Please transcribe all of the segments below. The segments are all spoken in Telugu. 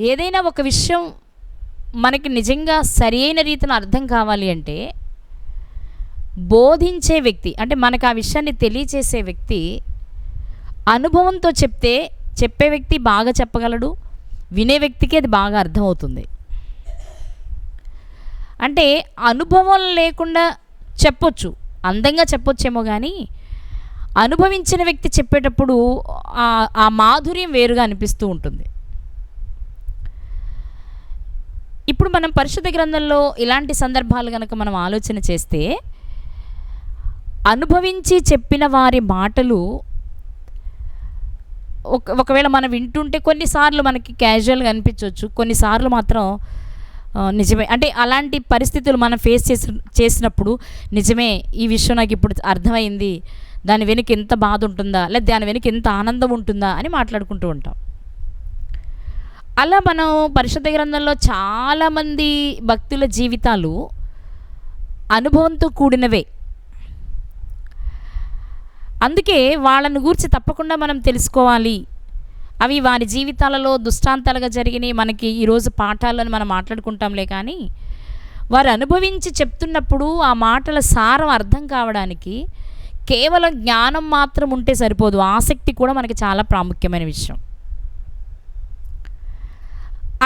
ఏదైనా ఒక విషయం మనకి నిజంగా సరి అయిన రీతిలో అర్థం కావాలి అంటే బోధించే వ్యక్తి, అంటే మనకు ఆ విషయాన్ని తెలియచేసే వ్యక్తి అనుభవంతో చెప్పే వ్యక్తి బాగా చెప్పగలడు, వినే వ్యక్తికి అది బాగా అర్థమవుతుంది. అంటే అనుభవం లేకుండా చెప్పొచ్చు, అందంగా చెప్పొచ్చేమో, కానీ అనుభవించిన వ్యక్తి చెప్పేటప్పుడు ఆ మాధుర్యం వేరుగా అనిపిస్తూ ఉంటుంది. ఇప్పుడు మనం పరిశుద్ధ గ్రంథంలో ఇలాంటి సందర్భాలు కనుక మనం ఆలోచన చేస్తే, అనుభవించి చెప్పిన వారి మాటలు ఒకవేళ మనం వింటుంటే కొన్నిసార్లు మనకి క్యాజువల్గా అనిపించవచ్చు, కొన్నిసార్లు మాత్రం నిజమే, అంటే అలాంటి పరిస్థితులు మనం ఫేస్ చేసినప్పుడు నిజమే, ఈ విషయం నాకు ఇప్పుడు అర్థమైంది, దాని వెనుక ఎంత బాధ ఉంటుందా, లేదా దాని వెనుక ఎంత ఆనందం ఉంటుందా అని మాట్లాడుకుంటూ ఉంటాం. అలా మనం పరిశుద్ధ గ్రంథంలో చాలామంది భక్తుల జీవితాలు అనుభవంతో కూడినవే. అందుకే వాళ్ళని గురించి తప్పకుండా మనం తెలుసుకోవాలి. అవి వారి జీవితాలలో దృష్టాంతాలుగా జరిగినాయి, మనకి ఈరోజు పాఠాలను మనం మాట్లాడుకుంటాంలే. కానీ వారు అనుభవించి చెప్తున్నప్పుడు ఆ మాటల సారం అర్థం కావడానికి కేవలం జ్ఞానం మాత్రం ఉంటే సరిపోదు, ఆసక్తి కూడా మనకి చాలా ప్రాముఖ్యమైన విషయం.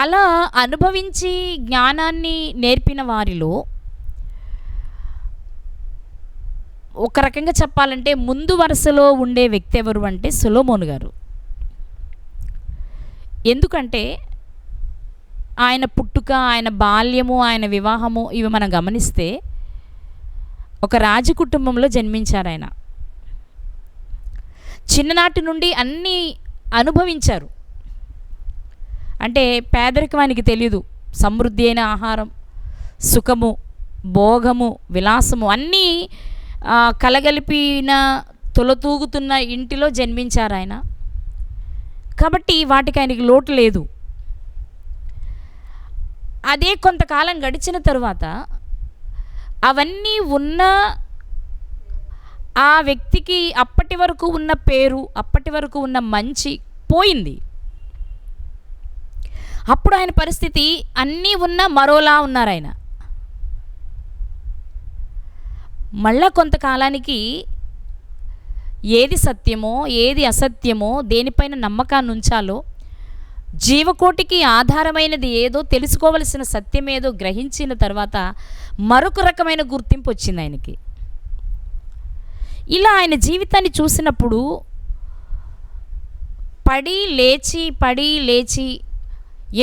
అలా అనుభవించి జ్ఞానాన్ని నేర్పిన వారిలో ఒక రకంగా చెప్పాలంటే ముందు వరుసలో ఉండే వ్యక్తి ఎవరు అంటే సొలొమోను గారు. ఎందుకంటే ఆయన పుట్టుక, ఆయన బాల్యము, ఆయన వివాహము ఇవి మనం గమనిస్తే ఒక రాజ కుటుంబంలో జన్మించారు. ఆయన చిన్ననాటి నుండి అన్నీ అనుభవించారు. అంటే పేదరికం ఆయనకి తెలియదు, సమృద్ధి అయిన ఆహారం, సుఖము, భోగము, విలాసము అన్నీ కలగలిపిన తొలతూగుతున్న ఇంటిలో జన్మించారు ఆయన. కాబట్టి వాటికి ఆయనకి లోటు లేదు. అదే కొంతకాలం గడిచిన తరువాత అవన్నీ ఉన్న ఆ వ్యక్తికి అప్పటి వరకు ఉన్న పేరు, అప్పటి వరకు ఉన్న మంచి పోయింది. అప్పుడు ఆయన పరిస్థితి అన్నీ ఉన్న మరోలా ఉన్నారు ఆయన. మళ్ళా కొంతకాలానికి ఏది సత్యమో ఏది అసత్యమో, దేనిపైన నమ్మకాన్ని ఉంచాలో, జీవకోటికి ఆధారమైనది ఏదో తెలుసుకోవలసిన సత్యం ఏదో గ్రహించిన తర్వాత మరొక రకమైన గుర్తింపు వచ్చింది ఆయనకి. ఇలా ఆయన జీవితాన్ని చూసినప్పుడు పడి లేచి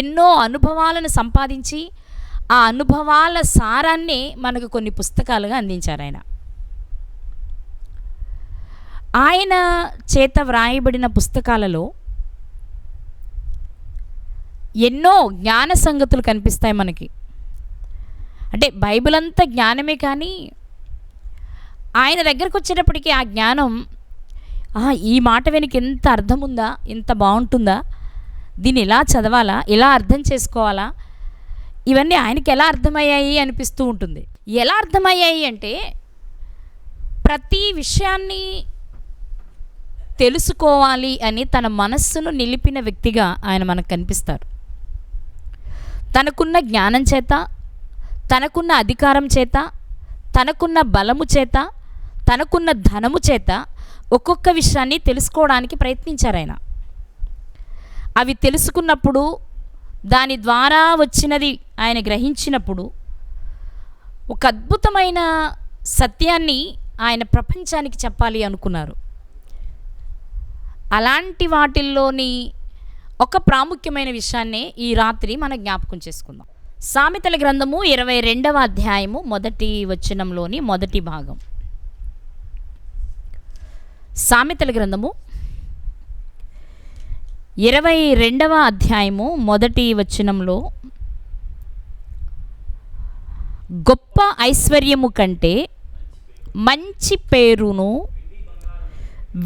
ఎన్నో అనుభవాలను సంపాదించి ఆ అనుభవాల సారాన్ని మనకు కొన్ని పుస్తకాలుగా అందించారు ఆయన. ఆయన చేత వ్రాయబడిన పుస్తకాలలో ఎన్నో జ్ఞాన సంగతులు కనిపిస్తాయి మనకి. అంటే బైబిల్ అంతా జ్ఞానమే, కానీ ఆయన దగ్గరకు వచ్చేటప్పటికి ఆ జ్ఞానం, ఈ మాట వెనక ఎంత అర్థం ఉందా, ఎంత బాగుంటుందా, దీన్ని ఎలా చదవాలా, ఎలా అర్థం చేసుకోవాలా, ఇవన్నీ ఆయనకి ఎలా అర్థమయ్యాయి అనిపిస్తూ ఉంటుంది. ఎలా అర్థమయ్యాయి అంటే ప్రతి విషయాన్ని తెలుసుకోవాలి అని తన మనస్సును నిలిపిన వ్యక్తిగా ఆయన మనకు కనిపిస్తారు. తనకున్న జ్ఞానం చేత, తనకున్న అధికారం చేత, తనకున్న బలము చేత, తనకున్న ధనము చేత ఒక్కొక్క విషయాన్ని తెలుసుకోవడానికి ప్రయత్నించారు ఆయన. అవి తెలుసుకున్నప్పుడు, దాని ద్వారా వచ్చినది ఆయన గ్రహించినప్పుడు ఒక అద్భుతమైన సత్యాన్ని ఆయన ప్రపంచానికి చెప్పాలి అనుకున్నారు. అలాంటి వాటిల్లోని ఒక ప్రాముఖ్యమైన విషయాన్నే ఈ రాత్రి మనం జ్ఞాపకం చేసుకుందాం. సామెతల గ్రంథము 22వ అధ్యాయము 1వ వచనంలోని మొదటి భాగం. సామెతల గ్రంథము 22వ అధ్యాయము 1వ వచనంలో, గొప్ప ఐశ్వర్యము కంటే మంచి పేరును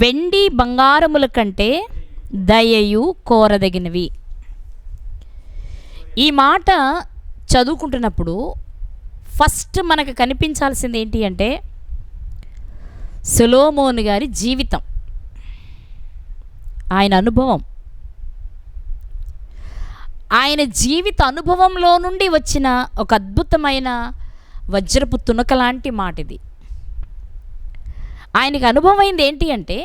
వెండి బంగారముల కంటే దయయు కోరదగినవి. ఈ మాట చదువుకుంటున్నప్పుడు ఫస్ట్ మనకు కనిపించాల్సింది ఏంటి అంటే సొలొమోను గారి జీవితం, ఆయన అనుభవం. ఆయన జీవిత అనుభవంలో నుండి వచ్చిన ఒక అద్భుతమైన వజ్రపు తునక లాంటి మాట ఇది. ఆయనకు అనుభవం అయింది ఏంటి అంటే,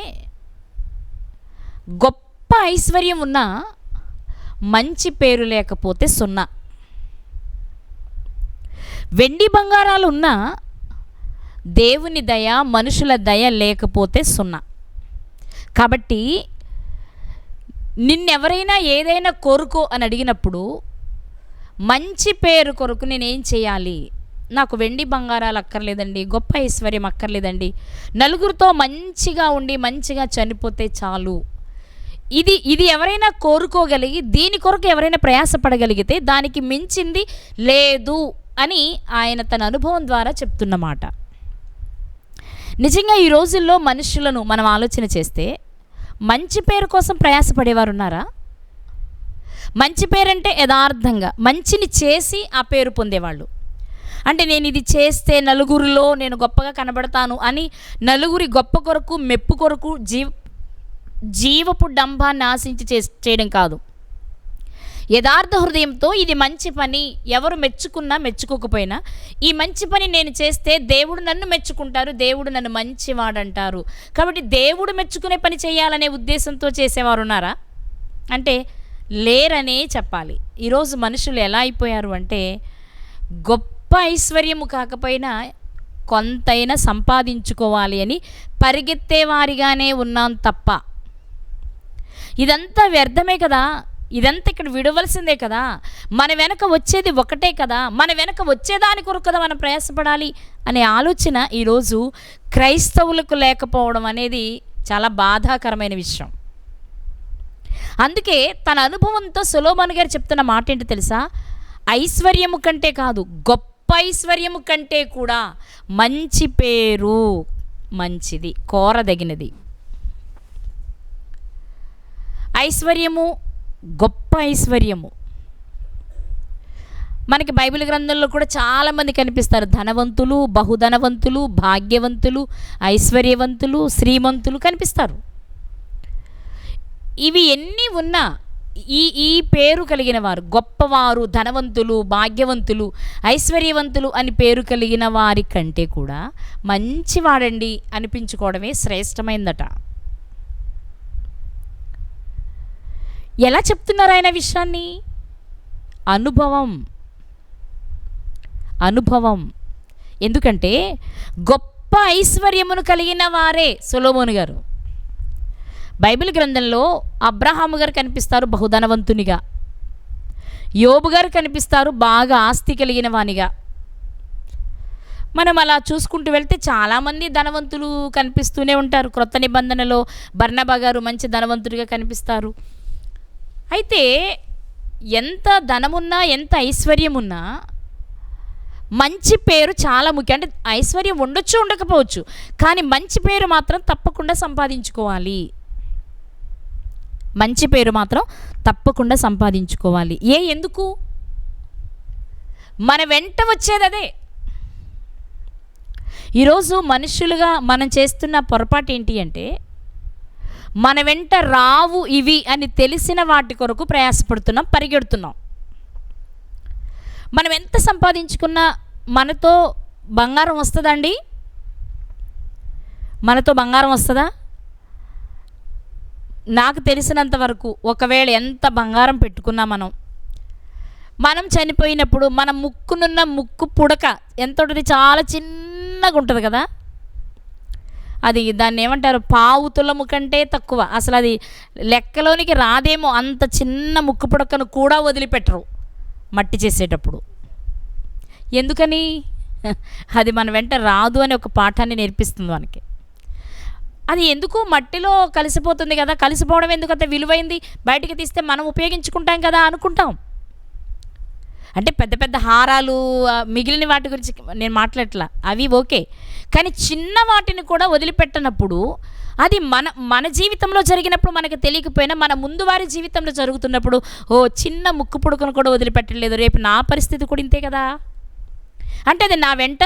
గొప్ప ఐశ్వర్యం ఉన్నా మంచి పేరు లేకపోతే సున్నా, వెండి బంగారాలు ఉన్నా దేవుని దయ మనుషుల దయ లేకపోతే సున్నా. కాబట్టి నిన్నెవరైనా ఏదైనా కోరుకో అని అడిగినప్పుడు మంచి పేరు కొరకు నేనేం చేయాలి, నాకు వెండి బంగారాలు అక్కర్లేదండి, గొప్ప ఐశ్వర్యం అక్కర్లేదండి, నలుగురితో మంచిగా ఉండి మంచిగా చనిపోతే చాలు, ఇది ఎవరైనా కోరుకోగలిగి దీని కొరకు ఎవరైనా ప్రయాసపడగలిగితే దానికి మించింది లేదు అని ఆయన తన అనుభవం ద్వారా చెప్తున్నమాట. నిజంగా ఈ రోజుల్లో మనుషులను మనం ఆలోచన చేస్తే మంచి పేరు కోసం ప్రయాసపడేవారు ఉన్నారా? మంచి పేరంటే యథార్థంగా మంచిని చేసి ఆ పేరు పొందేవాళ్ళు. అంటే నేను ఇది చేస్తే నలుగురిలో నేను గొప్పగా కనబడతాను అని నలుగురి గొప్ప కొరకు మెప్పు కొరకు జీవపు డంబాన్ని ఆశించి చేయడం కాదు. యథార్థ హృదయంతో ఇది మంచి పని, ఎవరు మెచ్చుకున్నా మెచ్చుకోకపోయినా ఈ మంచి పని నేను చేస్తే దేవుడు నన్ను మెచ్చుకుంటారు, దేవుడు నన్ను మంచివాడంటారు, కాబట్టి దేవుడు మెచ్చుకునే పని చేయాలనే ఉద్దేశంతో చేసేవారు ఉన్నారా అంటే లేరనే చెప్పాలి. ఈరోజు మనుషులు ఎలా అయిపోయారు అంటే, గొప్ప ఐశ్వర్యము కాకపోయినా కొంతైనా సంపాదించుకోవాలి అని పరిగెత్తేవారిగానే ఉన్నాం తప్ప, ఇదంతా వ్యర్థమే కదా, ఇదంతా ఇక్కడ విడవలసిందే కదా, మన వెనక వచ్చేది ఒకటే కదా, మన వెనక వచ్చేదాని కొరకు కదా మనం ప్రయాసపడాలి అనే ఆలోచన ఈరోజు క్రైస్తవులకు లేకపోవడం అనేది చాలా బాధాకరమైన విషయం. అందుకే తన అనుభవంతో సొలొమోను గారు చెప్తున్న మాట ఏంటో తెలుసా, ఐశ్వర్యము కంటే కాదు, గొప్ప ఐశ్వర్యము కంటే కూడా మంచి పేరు మంచిది, కోరదగినది. ఐశ్వర్యము, గొప్ప ఐశ్వర్యము మనకి బైబిల్ గ్రంథంలో కూడా చాలామంది కనిపిస్తారు. ధనవంతులు, బహుధనవంతులు, భాగ్యవంతులు, ఐశ్వర్యవంతులు, శ్రీమంతులు కనిపిస్తారు. ఇవి ఎన్ని ఉన్నా ఈ పేరు కలిగిన వారు, గొప్పవారు, ధనవంతులు, భాగ్యవంతులు, ఐశ్వర్యవంతులు అని పేరు కలిగిన వారి కంటే కూడా మంచివాడండి అనిపించుకోవడమే శ్రేష్టమైందట. ఎలా చెప్తున్నారు ఆయన విషయాన్ని? అనుభవం. ఎందుకంటే గొప్ప ఐశ్వర్యమును కలిగిన వారే సొలొమోను గారు. బైబిల్ గ్రంథంలో అబ్రహాము గారు కనిపిస్తారు బహుధనవంతునిగా, యోబు గారు కనిపిస్తారు బాగా ఆస్తి కలిగిన వానిగా. మనం అలా చూసుకుంటూ వెళ్తే చాలామంది ధనవంతులు కనిపిస్తూనే ఉంటారు. క్రొత్త నిబంధనలో బర్నబా గారు మంచి ధనవంతుడిగా కనిపిస్తారు. అయితే ఎంత ధనమున్నా ఎంత ఐశ్వర్యం ఉన్నా మంచి పేరు చాలా ముఖ్యం. అంటే ఐశ్వర్యం ఉండొచ్చు ఉండకపోవచ్చు, కానీ మంచి పేరు మాత్రం తప్పకుండా సంపాదించుకోవాలి. మంచి పేరు మాత్రం తప్పకుండా సంపాదించుకోవాలి. ఎందుకు? మన వెంట వచ్చేది అదే. ఈరోజు మనుషులుగా మనం చేస్తున్న పొరపాటు ఏంటి అంటే, మన వెంట రావు ఇవి అని తెలిసిన వాటి కొరకు ప్రయాసపడుతున్నాం, పరిగెడుతున్నాం. మనం ఎంత సంపాదించుకున్నా మనతో బంగారం వస్తుందండి? మనతో బంగారం వస్తుందా? నాకు తెలిసినంత వరకు ఒకవేళ ఎంత బంగారం పెట్టుకున్నా మనం చనిపోయినప్పుడు మన ముక్కునున్న ముక్కు పుడక ఎంత ఉంటుంది? చాలా చిన్నగా ఉంటుంది కదా. అది దాన్ని ఏమంటారు, పావు తులము కంటే తక్కువ, అసలు అది లెక్కలోనికి రాదేమో, అంత చిన్న ముక్కు పుడకను కూడా వదిలిపెట్టరు మట్టి చేసేటప్పుడు. ఎందుకని? అది మన వెంట రాదు అని ఒక పాఠాన్ని నేర్పిస్తుంది మనకి. అది ఎందుకు? మట్టిలో కలిసిపోతుంది కదా, కలిసిపోవడం ఎందుకు అంత విలువైంది, బయటికి తీస్తే మనం ఉపయోగించుకుంటాం కదా అనుకుంటాం. అంటే పెద్ద పెద్ద హారాలు మిగిలిన వాటి గురించి నేను మాట్లాడట్లా, అవి ఓకే, కానీ చిన్న వాటిని కూడా వదిలిపెట్టనప్పుడు, అది మన జీవితంలో జరిగినప్పుడు మనకు తెలియకపోయినా మన ముందు వారి జీవితంలో జరుగుతున్నప్పుడు, చిన్న ముక్కు పుడకను కూడా వదిలిపెట్టలేదు, రేపు నా పరిస్థితి కూడా ఇంతే కదా, అంటే అది నా వెంట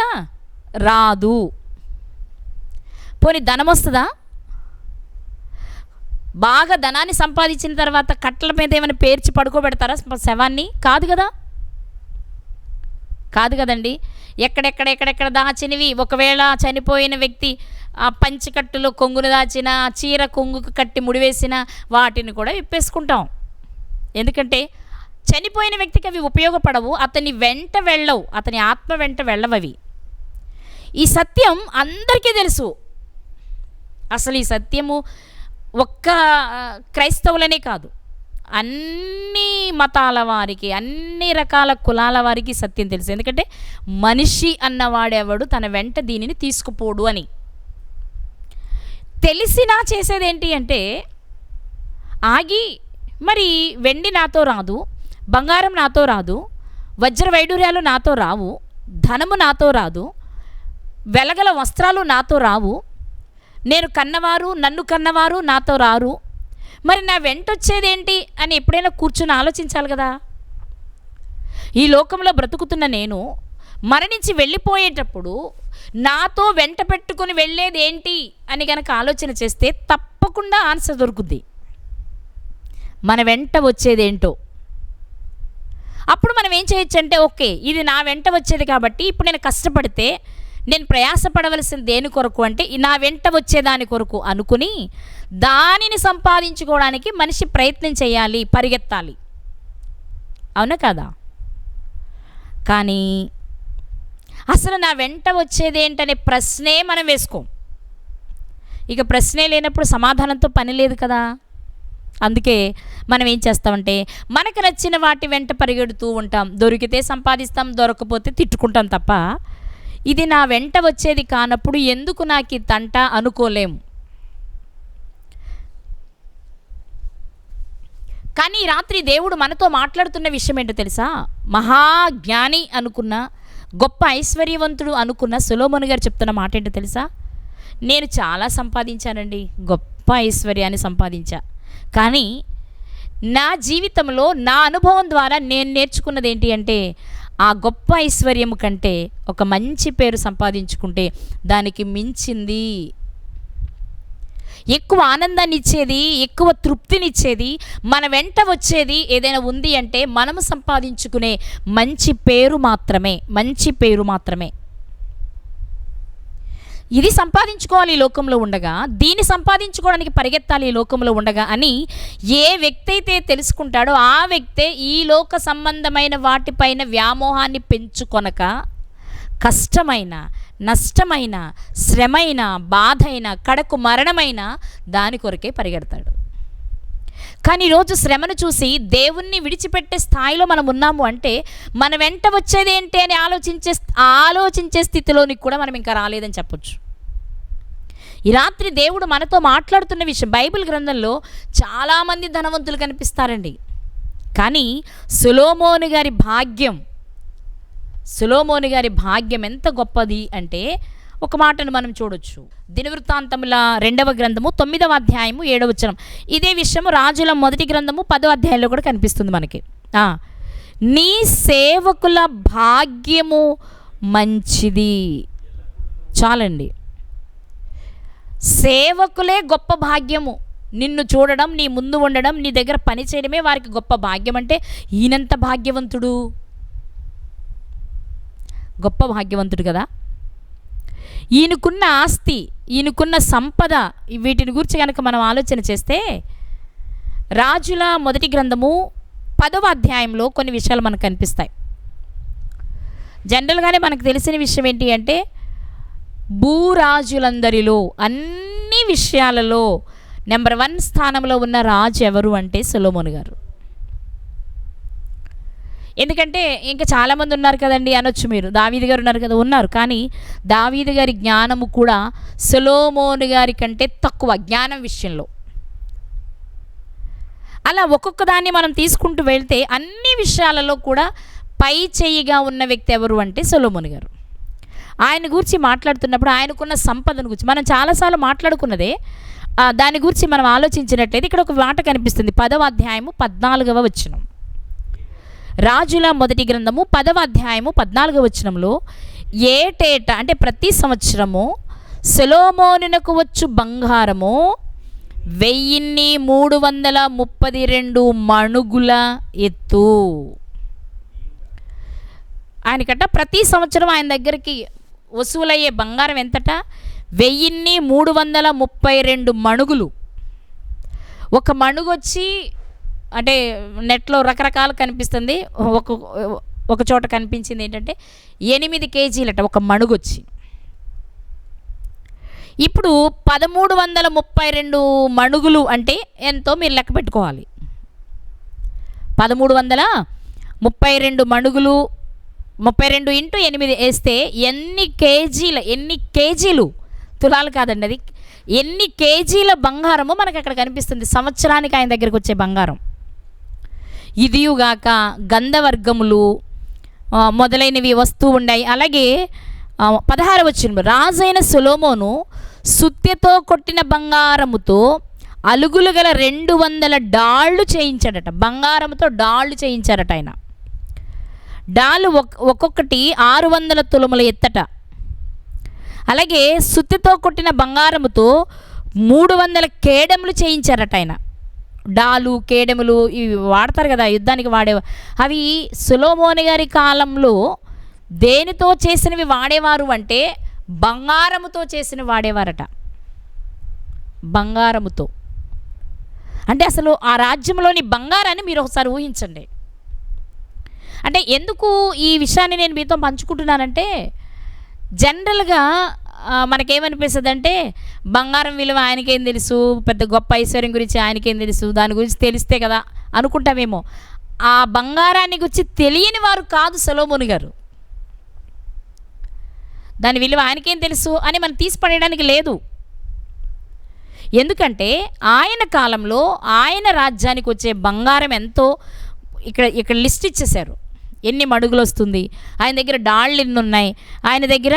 రాదు. పోనీ ధనం వస్తుందా? బాగా ధనాన్ని సంపాదించిన తర్వాత కట్టల మీద ఏమైనా పేర్చి పడుకోబెడతారా శవాన్ని? కాదు కదా, కాదు కదండి. ఎక్కడెక్కడ దాచినవి, ఒకవేళ చనిపోయిన వ్యక్తి ఆ పంచికట్టులో కొంగును దాచిన, చీర కొంగుకు కట్టి ముడివేసిన వాటిని కూడా విప్పేసుకుంటాం. ఎందుకంటే చనిపోయిన వ్యక్తికి అవి ఉపయోగపడవు, అతని వెంట వెళ్ళవు, అతని ఆత్మ వెంట వెళ్ళవవి. ఈ సత్యం అందరికీ తెలుసు. అసలు ఈ సత్యము ఒక్క క్రైస్తవులనే కాదు, అన్ని మతాల వారికి, అన్ని రకాల కులాల వారికి సత్యం తెలుసు. ఎందుకంటే మనిషి అన్నవాడెవడు తన వెంట దీనిని తీసుకుపోడు అని తెలిసినా చేసేదేంటి అంటే ఆగి, మరి వెండి నాతో రాదు, బంగారం నాతో రాదు, వజ్ర వైడూర్యాలు నాతో రావు, ధనము నాతో రాదు, వెలగల వస్త్రాలు నాతో రావు, నేను కన్నవారు నన్ను కన్నవారు నాతో రారు, మరి నా వెంటొచ్చేదేంటి అని ఎప్పుడైనా కూర్చొని ఆలోచించాలి కదా. ఈ లోకంలో బ్రతుకుతున్న నేను మరణించి వెళ్ళిపోయేటప్పుడు నాతో వెంట పెట్టుకుని వెళ్ళేది ఏంటి అని కనుక ఆలోచన చేస్తే తప్పకుండా ఆన్సర్ దొరుకుద్ది. మన వెంట వచ్చేదేంటో. అప్పుడు మనం ఏం చేయొచ్చు అంటే, ఓకే ఇది నా వెంట వచ్చేది కాబట్టి ఇప్పుడు నేను కష్టపడితే నేను ప్రయాసపడవలసిన దేని కొరకు అంటే నా వెంట వచ్చేదాని కొరకు అనుకుని దానిని సంపాదించుకోవడానికి మనిషి ప్రయత్నం చేయాలి, పరిగెత్తాలి. అవునా కదా? కానీ అసలు నా వెంట వచ్చేదేంటనే ప్రశ్నే మనం వేసుకోం. ఇక ప్రశ్నే లేనప్పుడు సమాధానంతో పని లేదు కదా. అందుకే మనం ఏం చేస్తామంటే మనకు నచ్చిన వాటి వెంట పరిగెడుతూ ఉంటాం. దొరికితే సంపాదిస్తాం, దొరకపోతే తిట్టుకుంటాం తప్ప ఇది నా వెంట వచ్చేది కానప్పుడు ఎందుకు నాకు ఈ తంట అనుకోలేం. కానీ ఈ రాత్రి దేవుడు మనతో మాట్లాడుతున్న విషయం ఏంటో తెలుసా? మహాజ్ఞాని అనుకున్న, గొప్ప ఐశ్వర్యవంతుడు అనుకున్న సొలొమోను గారు చెప్తున్న మాట ఏంటో తెలుసా? నేను చాలా సంపాదించానండి, గొప్ప ఐశ్వర్యాన్ని సంపాదించా, కానీ నా జీవితంలో నా అనుభవం ద్వారా నేను నేర్చుకున్నది ఏంటి అంటే ఆ గొప్ప ఐశ్వర్యం కంటే ఒక మంచి పేరు సంపాదించుకుంటే దానికి మించింది, ఎక్కువ ఆనందాన్ని ఇచ్చేది, ఎక్కువ తృప్తినిచ్చేది, మన వెంట వచ్చేది ఏదైనా ఉంది అంటే మనము సంపాదించుకునే మంచి పేరు మాత్రమే, మంచి పేరు మాత్రమే. ఇది సంపాదించుకోవాలి ఈ లోకంలో ఉండగా, దీన్ని సంపాదించుకోవడానికి పరిగెత్తాలి ఈ లోకంలో ఉండగా అని ఏ వ్యక్తి అయితే తెలుసుకుంటాడో ఆ వ్యక్తే ఈ లోక సంబంధమైన వాటిపైన వ్యామోహాన్ని పెంచుకొనక కష్టమైన, నష్టమైన, శ్రమైన, బాధైన, కడకు మరణమైన దాని కొరకే పరిగెడతాడు. కానీ ఈరోజు శ్రమను చూసి దేవుణ్ణి విడిచిపెట్టే స్థాయిలో మనం ఉన్నాము అంటే మన వెంట వచ్చేది ఏంటి అని ఆలోచించే స్థితిలోనికి కూడా మనం ఇంకా రాలేదని చెప్పొచ్చు. ఈ రాత్రి దేవుడు మనతో మాట్లాడుతున్న విషయం, బైబిల్ గ్రంథంలో చాలామంది ధనవంతులు కనిపిస్తారండి, కానీ సొలొమోను గారి భాగ్యం ఎంత గొప్పది అంటే ఒక మాటను మనం చూడొచ్చు. దినవృత్తాంతముల 2వ గ్రంథము 9వ అధ్యాయము 7వ వచనం. ఇదే విషయము రాజుల 1వ గ్రంథము 10వ అధ్యాయంలో కూడా కనిపిస్తుంది మనకి. నీ సేవకుల భాగ్యము మంచిది. చాలండి, సేవకులే గొప్ప భాగ్యము. నిన్ను చూడడం, నీ ముందు ఉండడం, నీ దగ్గర పని చేయడమే వారికి గొప్ప భాగ్యం. అంటే ఈయనంత భాగ్యవంతుడు, గొప్ప భాగ్యవంతుడు కదా. ఈయనకున్న ఆస్తి, ఈయనకున్న సంపద, వీటిని గురించి కనుక మనం ఆలోచన చేస్తే రాజుల 1వ గ్రంథము 10వ అధ్యాయంలో కొన్ని విషయాలు మనకు కనిపిస్తాయి. జనరల్గానే మనకు తెలిసిన విషయం ఏంటి అంటే భూరాజులందరిలో అన్ని విషయాలలో నెంబర్ 1 స్థానంలో ఉన్న రాజు ఎవరు అంటే సొలొమోను గారు. ఎందుకంటే ఇంకా చాలామంది ఉన్నారు కదండి అనొచ్చు మీరు, దావీదు గారు ఉన్నారు కదా, ఉన్నారు, కానీ దావీదు గారి జ్ఞానము కూడా సొలొమోను గారి కంటే తక్కువ జ్ఞానం విషయంలో. అలా ఒక్కొక్క దాన్ని మనం తీసుకుంటూ వెళ్తే అన్ని విషయాలలో కూడా పై చేయిగా ఉన్న వ్యక్తి ఎవరు అంటే సొలొమోను గారు. ఆయన గురించి మాట్లాడుతున్నప్పుడు ఆయనకున్న సంపదను గురించి మనం చాలాసార్లు మాట్లాడుకున్నదే. దాని గురించి మనం ఆలోచించినట్లయితే ఇక్కడ ఒక మాట కనిపిస్తుంది. 10వ అధ్యాయము 14వ వచనం. రాజుల 1వ గ్రంథము 10వ అధ్యాయము 14వ వచనంలో ఏటేటా అంటే ప్రతి సంవత్సరము సొలొమోనునకు వచ్చు బంగారము 1332 మణుగుల ఎత్తు. ఆయనకట ప్రతి సంవత్సరం ఆయన దగ్గరికి వసూలయ్యే బంగారం ఎంతట? 1332 మణుగులు. ఒక మణుగు వచ్చి, అంటే నెట్లో రకరకాలు కనిపిస్తుంది, ఒక చోట కనిపించింది ఏంటంటే 8 కేజీలట ఒక మణుగు వచ్చి. ఇప్పుడు 1332 మణుగులు అంటే ఎంతో మీరు లెక్క పెట్టుకోవాలి. 1332 మణుగులు 32 × 8 వేస్తే ఎన్ని కేజీలు, తులాలు కాదండి, అది ఎన్ని కేజీల బంగారము మనకు అక్కడ కనిపిస్తుంది సంవత్సరానికి ఆయన దగ్గరికి వచ్చే బంగారం. ఇదియుగాక గంధవర్గములు మొదలైనవి వస్తూ ఉన్నాయి. అలాగే 16వ వచనం, రాజైన సొలొమోను సుత్తెతో కొట్టిన బంగారముతో అలుగులు గల 200 డాళ్ళు చేయించాడట. బంగారంతో డాళ్ళు చేయించారట ఆయన. డాలు ఒక్కొక్కటి 600 తులముల ఎత్తట. అలాగే సుత్తెతో కొట్టిన బంగారముతో 300 కేడములు చేయించారట ఆయన. డాలు, కేడములు ఇవి వాడతారు కదా, యుద్ధానికి వాడేవా. అవి సొలొమోను గారి కాలంలో దేనితో చేసినవి వాడేవారు అంటే బంగారముతో చేసినవి వాడేవారట. బంగారముతో అంటే అసలు ఆ రాజ్యంలోని బంగారాన్ని మీరు ఒకసారి ఊహించండి. అంటే ఎందుకు ఈ విషయాన్ని నేను మీతో పంచుకుంటున్నానంటే, జనరల్గా మనకేమనిపిస్తుంది అంటే బంగారం విలువ ఆయనకేం తెలుసు, పెద్ద గొప్ప ఐశ్వర్యం గురించి ఆయనకేం తెలుసు, దాని గురించి తెలిస్తే కదా అనుకుంటామేమో. ఆ బంగారాన్ని గురించి తెలియని వారు కాదు సొలొమోను గారు. దాని విలువ ఆయనకేం తెలుసు అని మనం తీసి పడేయడానికి లేదు. ఎందుకంటే ఆయన కాలంలో ఆయన రాజ్యానికి వచ్చే బంగారం ఎంతో ఇక్కడ లిస్ట్ ఇచ్చేశారు. ఎన్ని మడుగులు వస్తుంది, ఆయన దగ్గర డాళ్ళు ఎన్ని ఉన్నాయి, ఆయన దగ్గర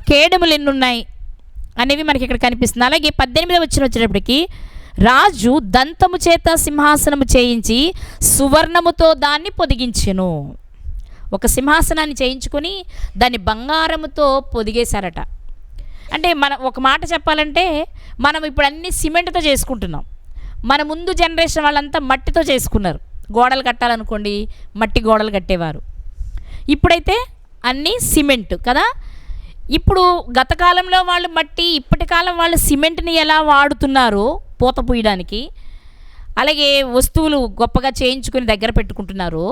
కేడములు ఎన్ని ఉన్నాయి అనేవి మనకి ఇక్కడ కనిపిస్తుంది. అలాగే 18వ వచనం వచ్చేటప్పటికి, రాజు దంతము చేత సింహాసనము చేయించి సువర్ణముతో దాన్ని పొదిగించెను. ఒక సింహాసనాన్ని చేయించుకొని దాన్ని బంగారముతో పొదిగేశారట. అంటే ఒక మాట చెప్పాలంటే మనం ఇప్పుడు అన్నీ సిమెంట్తో చేసుకుంటున్నాం. మన ముందు జనరేషన్ వాళ్ళంతా మట్టితో చేసుకున్నారు. గోడలు కట్టాలనుకోండి మట్టి గోడలు కట్టేవారు. ఇప్పుడైతే అన్నీ సిమెంట్ కదా. ఇప్పుడు గత కాలంలో వాళ్ళు మట్టి, ఇప్పటి కాలం వాళ్ళు సిమెంట్ని ఎలా వాడుతున్నారో పూత పూయడానికి, అలాగే వస్తువులు గొప్పగా చేయించుకొని దగ్గర పెట్టుకుంటున్నారు.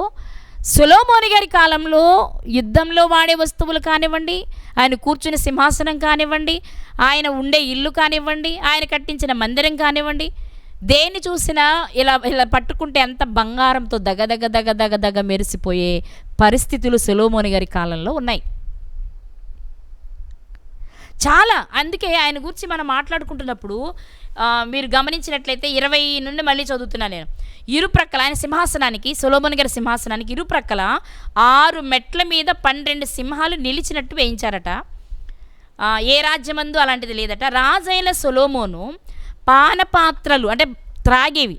సొలొమోను గారి కాలంలో యుద్ధంలో వాడే వస్తువులు కానివ్వండి, ఆయన కూర్చునే సింహాసనం కానివ్వండి, ఆయన ఉండే ఇల్లు కానివ్వండి, ఆయన కట్టించిన మందిరం కానివ్వండి, దేన్ని చూసినా ఇలా పట్టుకుంటే అంత బంగారంతో దగ మెరిసిపోయే పరిస్థితులు సొలొమోను గారి కాలంలో ఉన్నాయి చాలా. అందుకే ఆయన గురించి మనం మాట్లాడుకుంటున్నప్పుడు మీరు గమనించినట్లయితే 20 నుండి మళ్ళీ చదువుతున్నాను నేను. ఇరుప్రక్కల ఆయన సింహాసనానికి, సొలొమోను గారి సింహాసనానికి ఇరుప్రక్కల 6 మెట్ల మీద 12 సింహాలు నిలిచినట్టు వేయించారట. ఏ రాజ్యమందు అలాంటిది లేదట. రాజైన సొలొమోను పానపాత్రలు అంటే త్రాగేవి,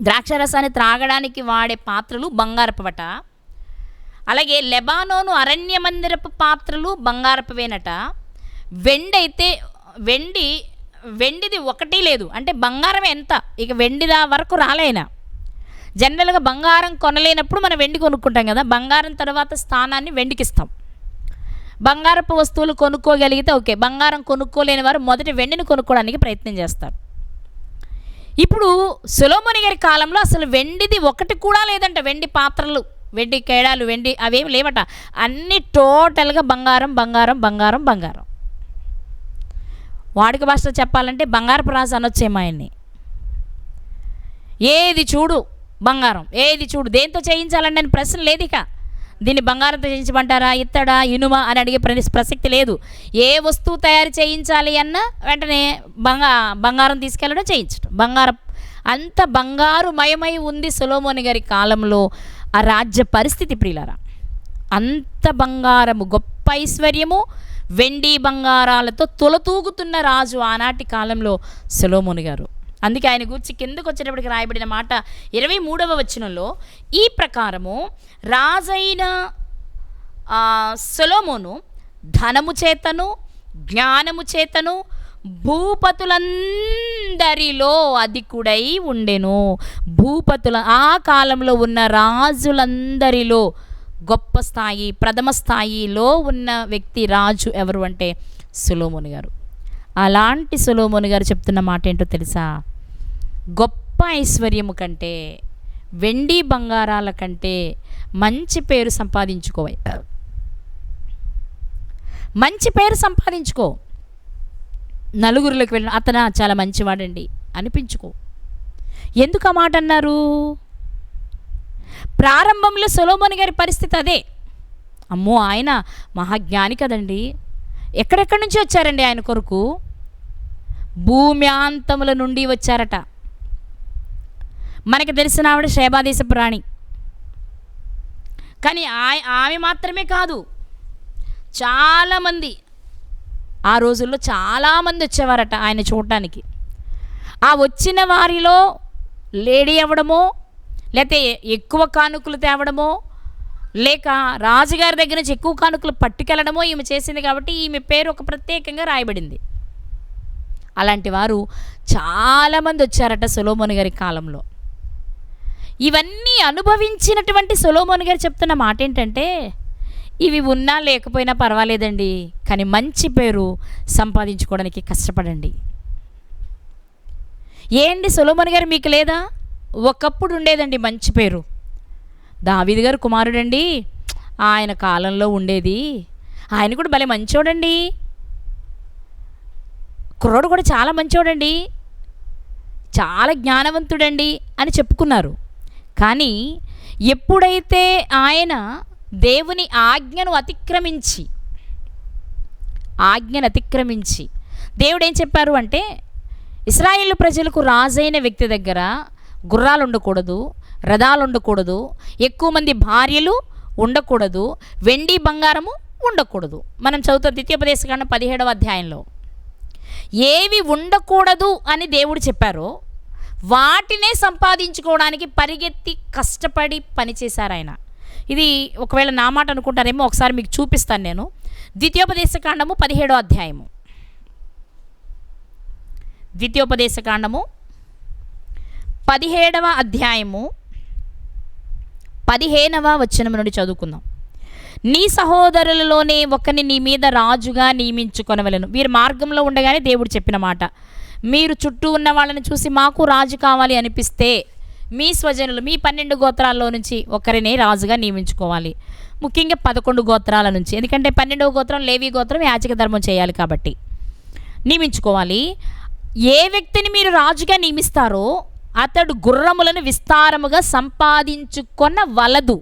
ద్రాక్షరసాన్ని త్రాగడానికి వాడే పాత్రలు బంగారపవట. అలాగే లెబానోను అరణ్య మందిరపు పాత్రలు బంగారపవేనట. వెండిది ఒకటి లేదు. అంటే బంగారం ఎంత, ఇక వెండిదా వరకు రాలేనా. జనరల్గా బంగారం కొనలేనప్పుడు మనం వెండి కొనుక్కుంటాం కదా, బంగారం తర్వాత స్థానాన్ని వెండికి ఇస్తాం. బంగారపు వస్తువులు కొనుక్కోగలిగితే ఓకే, బంగారం కొనుక్కోలేని వారు మొదటి వెండిని కొనుక్కోవడానికి ప్రయత్నం చేస్తారు. ఇప్పుడు సొలొమోను గారి కాలంలో అసలు వెండిది ఒకటి కూడా లేదంట. వెండి పాత్రలు, వెండి కేడాలు, వెండి అవేమి లేవట. అన్నీ టోటల్గా బంగారం బంగారం బంగారం బంగారం. వాడుక భాషలో చెప్పాలంటే బంగారపు రాజు అనొచ్చేమో ఆయన్ని. ఏది చూడు బంగారం, ఏది చూడు. దేంతో చేయించాలండి అని ప్రశ్న లేదు. ఇక దీన్ని బంగారంతో చేయించమంటారా, ఇత్తడా, ఇనుమ అని అడిగే ప్రసక్తి లేదు. ఏ వస్తువు తయారు చేయించాలి అన్న వెంటనే బంగారం తీసుకెళ్ళడం, చేయించడం. అంత బంగారు మయమై ఉంది సొలొమోను గారి కాలంలో ఆ రాజ్య పరిస్థితి. ప్రియులారా, అంత బంగారము, గొప్ప ఐశ్వర్యము, వెండి బంగారాలతో తొలతూగుతున్న రాజు ఆనాటి కాలంలో సొలొమోను గారు. అందుకే ఆయన గురించి కిందకు వచ్చేటప్పటికి రాయబడిన మాట 23వ వచనంలో, ఈ ప్రకారము రాజైన సొలొమోను ధనము చేతను జ్ఞానము చేతను భూపతులందరి అందరిలో అధికుడై ఉండెను. భూపతుల ఆ కాలంలో ఉన్న రాజులందరిలో గొప్ప స్థాయి, ప్రథమ స్థాయిలో ఉన్న వ్యక్తి రాజు ఎవరు అంటే సొలొమోను గారు. అలాంటి సొలొమోను గారు చెప్తున్న మాట ఏంటో తెలుసా? గొప్ప ఐశ్వర్యము కంటే, వెండి బంగారాల కంటే మంచి పేరు సంపాదించుకోవాలి. మంచి పేరు సంపాదించుకో. నలుగురిలోకి వెళ్ళిన అతను చాలా మంచివాడండి అనిపించుకో. ఎందుకు ఆ మాట అన్నారు? ప్రారంభంలో సొలొమోను గారి పరిస్థితి అదే. అమ్మో, ఆయన మహాజ్ఞాని కదండి. ఎక్కడెక్కడి నుంచి వచ్చారండి ఆయన కొరకు? భూమి అంతముల నుండి వచ్చారట. మనకి తెలిసిన ఆవిడ శేబాదేశపు రాణి. కానీ ఆమె మాత్రమే కాదు, చాలామంది ఆ రోజుల్లో చాలామంది వచ్చేవారట ఆయన చూడటానికి. ఆ వచ్చిన వారిలో లేడీ అవ్వడమో, లేకపోతే ఎక్కువ కానుకలు తేవడమో, లేక రాజుగారి దగ్గర నుంచి ఎక్కువ కానుకలు పట్టుకెళ్ళడమో ఈమె చేసింది. కాబట్టి ఈమె పేరు ఒక ప్రత్యేకంగా రాయబడింది. అలాంటి వారు చాలామంది వచ్చారట సొలొమోను గారి కాలంలో. ఇవన్నీ అనుభవించినటువంటి సొలొమోను గారు చెప్తున్న మాట ఏంటంటే, ఇవి ఉన్నా లేకపోయినా పర్వాలేదండి, కానీ మంచి పేరు సంపాదించుకోవడానికి కష్టపడండి. ఏంటి సొలొమోను గారు మీకు లేదా? ఒకప్పుడు ఉండేదండి మంచి పేరు. దావీదు గారు కుమారుడండి, ఆయన కాలంలో ఉండేది. ఆయన కూడా భలే మంచోడండి, కుర్రోడు కూడా చాలా మంచోడండి, చాలా జ్ఞానవంతుడండి అని చెప్పుకున్నారు. కానీ ఎప్పుడైతే ఆయన దేవుని ఆజ్ఞను అతిక్రమించి దేవుడు ఏం చెప్పారు అంటే, ఇశ్రాయేలు ప్రజలకు రాజైన వ్యక్తి దగ్గర గుర్రాలు ఉండకూడదు, రథాలు ఉండకూడదు, ఎక్కువ మంది భార్యలు ఉండకూడదు, వెండి బంగారము ఉండకూడదు. మనం చదువుతాం ద్వితీయోపదేశకాండం 17వ అధ్యాయంలో. ఏవి ఉండకూడదు అని దేవుడు చెప్పారో వాటినే సంపాదించుకోవడానికి పరిగెత్తి కష్టపడి పనిచేశారు ఆయన. ఇది ఒకవేళ నా మాట అనుకుంటారేమో, ఒకసారి మీకు చూపిస్తాను నేను. ద్వితీయోపదేశకాండము 17వ అధ్యాయము, ద్వితీయోపదేశకాండము 17వ అధ్యాయము 15వ వచనం నుండి చదువుకుందాం. నీ సహోదరులలోనే ఒకరిని నీ మీద రాజుగా నియమించుకొనవలెను. వీరు మార్గంలో ఉండగానే దేవుడు చెప్పిన మాట. మీరు చుట్టూ ఉన్న వాళ్ళని చూసి మాకు రాజు కావాలి అనిపిస్తే మీ స్వజనులు, మీ 12 గోత్రాల్లో నుంచి ఒకరిని రాజుగా నియమించుకోవాలి. ముఖ్యంగా 11 గోత్రాల నుంచి, ఎందుకంటే 12వ గోత్రం లేవి గోత్రం యాజక ధర్మం చేయాలి కాబట్టి నియమించుకోవాలి. ఏ వ్యక్తిని మీరు రాజుగా నియమిస్తారో అతడు గుర్రములను విస్తారముగా సంపాదించుకొనవలదు.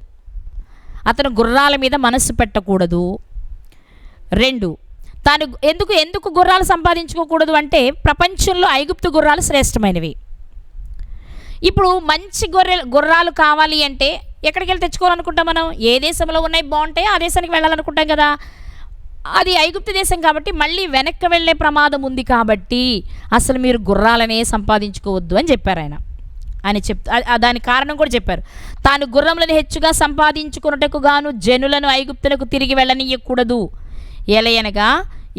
అతను గుర్రాల మీద మనస్సు పెట్టకూడదు. 2, తాను ఎందుకు గుర్రాలు సంపాదించుకోకూడదు అంటే, ప్రపంచంలో ఐగుప్తు గుర్రాలు శ్రేష్టమైనవి. ఇప్పుడు మంచి గుర్రాలు కావాలి అంటే ఎక్కడికి వెళ్ళి తెచ్చుకోవాలనుకుంటాం మనం? ఏ దేశంలో ఉన్నాయి బాగుంటాయో ఆ దేశానికి వెళ్ళాలనుకుంటాం కదా. అది ఐగుప్తు దేశం కాబట్టి మళ్ళీ వెనక్కి వెళ్ళే ప్రమాదం ఉంది. కాబట్టి అసలు మీరు గుర్రాలనే సంపాదించుకోవద్దు అని చెప్పారు ఆయన. దానికి కారణం కూడా చెప్పారు. తాను గుర్రములను హెచ్చుగా సంపాదించుకున్నటకు గాను జనులను ఐగుప్తులకు తిరిగి వెళ్ళనీయకూడదు. ఎలయనగా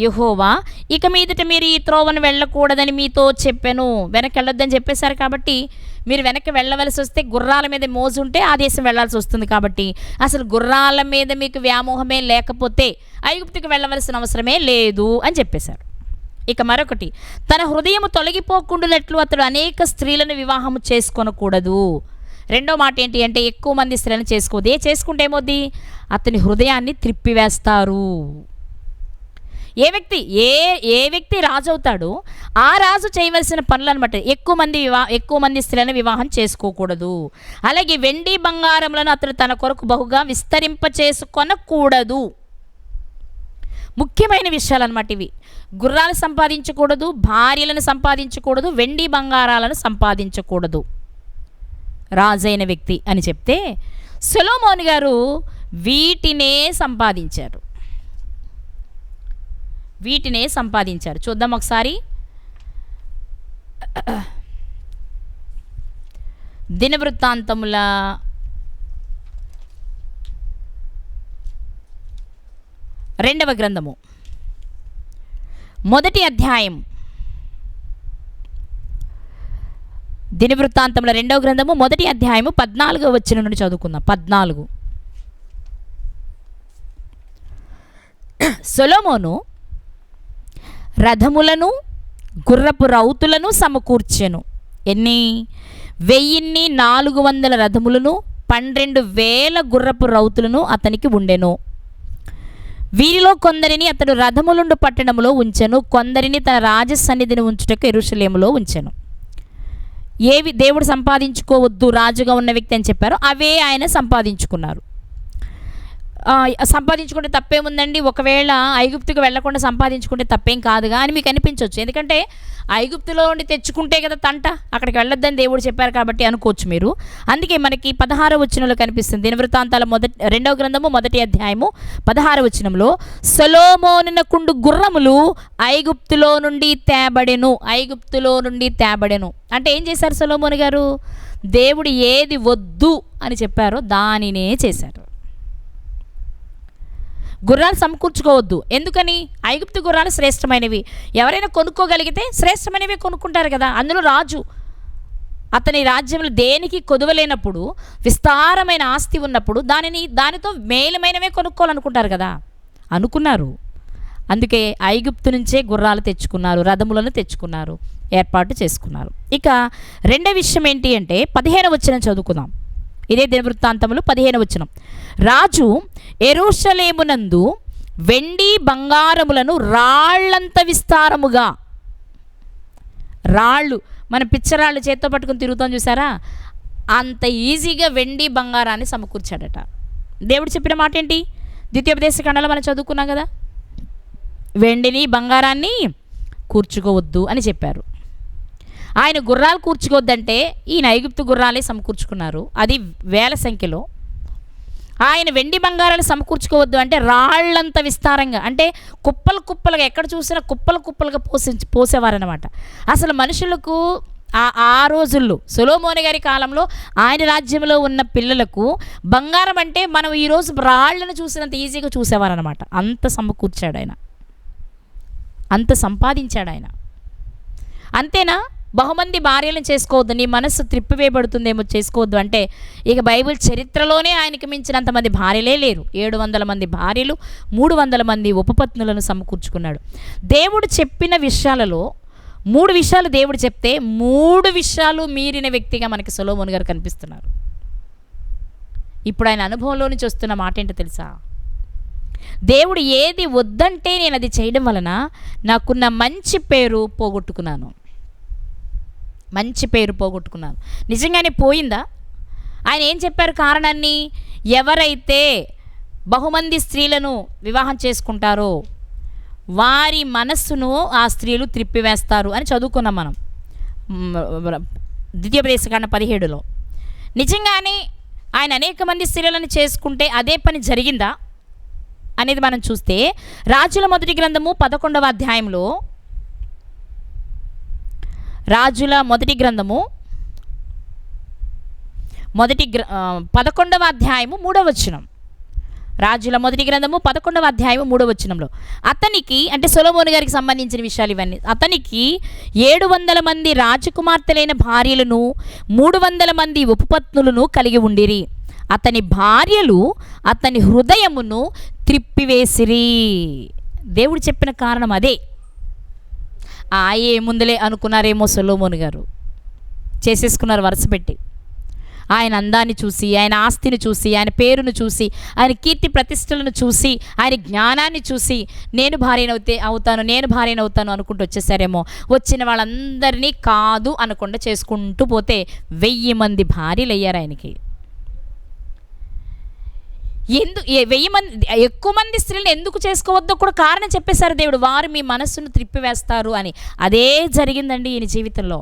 యెహోవా ఇక మీదట మీరు ఈ త్రోవను వెళ్ళకూడదని మీతో చెప్పాను. వెనక్కి వెళ్ళొద్దని చెప్పేశారు. కాబట్టి మీరు వెనక్కి వెళ్ళవలసి వస్తే గుర్రాల మీద మోజు ఉంటే ఆ దేశం వెళ్ళాల్సి వస్తుంది. కాబట్టి అసలు గుర్రాల మీద మీకు వ్యామోహమే లేకపోతే ఐగుప్తుకి వెళ్ళవలసిన అవసరమే లేదు అని చెప్పేశారు. ఇక మరొకటి, తన హృదయం తొలగిపోకుండానట్లు అతడు అనేక స్త్రీలను వివాహము చేసుకోనకూడదు. రెండో మాట ఏంటి అంటే, ఎక్కువ మంది స్త్రీలను చేసుకోవద్దు. చేసుకుంటే ఏమవుద్ది? అతని హృదయాన్ని త్రిప్పివేస్తారు. ఏ వ్యక్తి రాజు అవుతాడో ఆ రాజు చేయవలసిన పనులు అనమాట. ఎక్కువ మంది స్త్రీలను వివాహం చేసుకోకూడదు. అలాగే వెండి బంగారములను అతడు తన కొరకు బహుగా విస్తరింప చేసుకొనకూడదు. ముఖ్యమైన విషయాలు అనమాట ఇవి. గుర్రాలు సంపాదించకూడదు, భార్యలను సంపాదించకూడదు, వెండి బంగారాలను సంపాదించకూడదు రాజైన వ్యక్తి అని చెప్తే, సొలొమోను గారు వీటినే సంపాదించారు. చూద్దాం ఒకసారి. దినవృత్తాంతముల 2వ గ్రంథము 1వ అధ్యాయం దినవృత్తాంతముల 2వ గ్రంథము 1వ అధ్యాయము 14వ వచనం నుండి చదువుకుందాం. 14. సొలొమోను రథములను గుర్రపు రౌతులను సమకూర్చెను. ఎన్ని? 1400 రథములను 12,000 గుర్రపు రౌతులను అతనికి ఉండెను. వీరిలో కొందరిని అతడు రథములుండు పట్టణములో ఉంచెను, కొందరిని తన రాజసన్నిధిని ఉంచుటకు యెరూషలేములో ఉంచెను. ఏవి దేవుడు సంపాదించుకోవద్దు రాజుగా ఉన్న వ్యక్తి అని చెప్పారో అవే ఆయన సంపాదించుకున్నారు. సంపాదించుకుంటే తప్పేముందండి, ఒకవేళ ఐగుప్తుకు వెళ్లకుండా సంపాదించుకుంటే తప్పేం కాదుగా అని మీకు అనిపించవచ్చు. ఎందుకంటే ఐగుప్తులో ఉండి తెచ్చుకుంటే కదా తంట, అక్కడికి వెళ్ళొద్దని దేవుడు చెప్పారు కాబట్టి అనుకోవచ్చు మీరు. అందుకే మనకి 16వ వచనంలో కనిపిస్తుంది. దినవృత్తాంతాల 2వ గ్రంథము 1వ అధ్యాయము 16వ వచనంలో, సొలొమోనునకుండు గుర్రములు ఐగుప్తులో నుండి తేబడెను. ఐగుప్తులో నుండి తేబడెను అంటే ఏం చేశారు సొలొమోను గారు? దేవుడు ఏది వద్దు అని చెప్పారో దానినే చేశారు. గుర్రాలు సమకూర్చుకోవద్దు. ఎందుకని? ఐగుప్తు గుర్రాలు శ్రేష్టమైనవి. ఎవరైనా కొనుక్కోగలిగితే శ్రేష్టమైనవి కొనుక్కుంటారు కదా. అందులో రాజు అతని రాజ్యంలో దేనికి కొదువలేనప్పుడు, విస్తారమైన ఆస్తి ఉన్నప్పుడు దానితో మేలమైనవే కొనుక్కోవాలనుకుంటారు కదా. అనుకున్నారు. అందుకే ఐగుప్తు నుంచే గుర్రాలు తెచ్చుకున్నారు, రథములను తెచ్చుకున్నారు, ఏర్పాటు చేసుకున్నారు. ఇక రెండో విషయం ఏంటి అంటే 15వ వచనం చదువుకుందాం. ఇదే దినవృత్తాంతములు 15వ వచనం. రాజు యెరూషలేమునందు వెండి బంగారములను రాళ్లంత విస్తారముగా, రాళ్ళు మనం పిచ్చరాళ్ళు చేత్తో పట్టుకుని తిరుగుతాం చూసారా, అంత ఈజీగా వెండి బంగారాన్ని సమకూర్చాడట. దేవుడు చెప్పిన మాట ఏంటి? ద్వితీయోపదేశకాండలో మనం చదువుకున్నాం కదా, వెండిని బంగారాన్ని కూర్చుకోవద్దు అని చెప్పారు. ఆయన గుర్రాలు కూర్చుకోవద్దంటే ఈయన ఐగుప్తు గుర్రాలే సమకూర్చుకున్నారు, అది వేల సంఖ్యలో. ఆయన వెండి బంగారాలు సమకూర్చుకోవద్దు అంటే రాళ్లంత విస్తారంగా, అంటే కుప్పలు కుప్పలుగా, ఎక్కడ చూసినా కుప్పలు కుప్పలుగా పోసేవారనమాట. అసలు మనుషులకు ఆ రోజుల్లో సొలొమోను గారి కాలంలో ఆయన రాజ్యంలో ఉన్న పిల్లలకు బంగారం అంటే మనం ఈరోజు రాళ్లను చూసినంత ఈజీగా చూసేవారనమాట. అంత సమకూర్చాడు ఆయన, అంత సంపాదించాడు ఆయన. అంతేనా? బహుమంది భార్యలను చేసుకోవద్దు, నీ మనస్సు త్రిప్పివేయబడుతుందేమో చేసుకోవద్దు అంటే, ఇక బైబిల్ చరిత్రలోనే ఆయనకి మించినంతమంది భార్యలే లేరు. 700 మంది భార్యలు, 300 మంది ఉపపత్నులను సమకూర్చుకున్నాడు. దేవుడు చెప్పిన విషయాలలో 3 విషయాలు దేవుడు చెప్తే 3 విషయాలు మీరిన వ్యక్తిగా మనకి సొలొమోను గారు కనిపిస్తున్నారు. ఇప్పుడు ఆయన అనుభవంలో నుంచి వస్తున్న మాట ఏంటో తెలుసా? దేవుడు ఏది వద్దంటే నేను అది చేయడం వలన నాకున్న మంచి పేరు పోగొట్టుకున్నాను. మంచి పేరు పోగొట్టుకున్నాను. నిజంగానే పోయిందా? ఆయన ఏం చెప్పారు కారణాన్ని? ఎవరైతే బహుమంది స్త్రీలను వివాహం చేసుకుంటారో వారి మనస్సును ఆ స్త్రీలు త్రిప్పివేస్తారు అని చదువుకున్నాం మనం ద్వితీయోపదేశకాండ 17లో. నిజంగానే ఆయన అనేక మంది స్త్రీలను చేసుకుంటే అదే పని జరిగిందా అనేది మనం చూస్తే, రాజుల మొదటి గ్రంథము 11వ అధ్యాయంలో, రాజుల మొదటి గ్రంథము 11వ అధ్యాయము 3వ వచనం. రాజుల మొదటి గ్రంథము 11వ అధ్యాయము 3వ వచనంలో అతనికి, అంటే సొలొమోను గారికి సంబంధించిన విషయాలు ఇవన్నీ, అతనికి 700 మంది రాజకుమార్తెలైన భార్యలను 300 మంది ఉపపత్నులను కలిగి ఉండిరి. అతని భార్యలు అతని హృదయమును త్రిప్పివేసిరి. దేవుడు చెప్పిన కారణం అదే. ఏముందులే అనుకున్నారేమో సొలొమోను గారు, చేసేసుకున్నారు వరుస పెట్టి. ఆయన అందాన్ని చూసి, ఆయన ఆస్తిని చూసి, ఆయన పేరును చూసి, ఆయన కీర్తి ప్రతిష్టలను చూసి, ఆయన జ్ఞానాన్ని చూసి నేను భార్యనవుతాను అనుకుంటూ వచ్చేసారేమో. వచ్చిన వాళ్ళందరినీ కాదు అనకుండా చేసుకుంటూ పోతే 1000 మంది భార్యలు అయ్యారు ఆయనకి. 1000 మంది, ఎక్కువ మంది స్త్రీలను ఎందుకు చేసుకోవద్దో కూడా కారణం చెప్పేశారు దేవుడు. వారు మీ మనస్సును త్రిప్పివేస్తారు అని. అదే జరిగిందండి ఈయన జీవితంలో.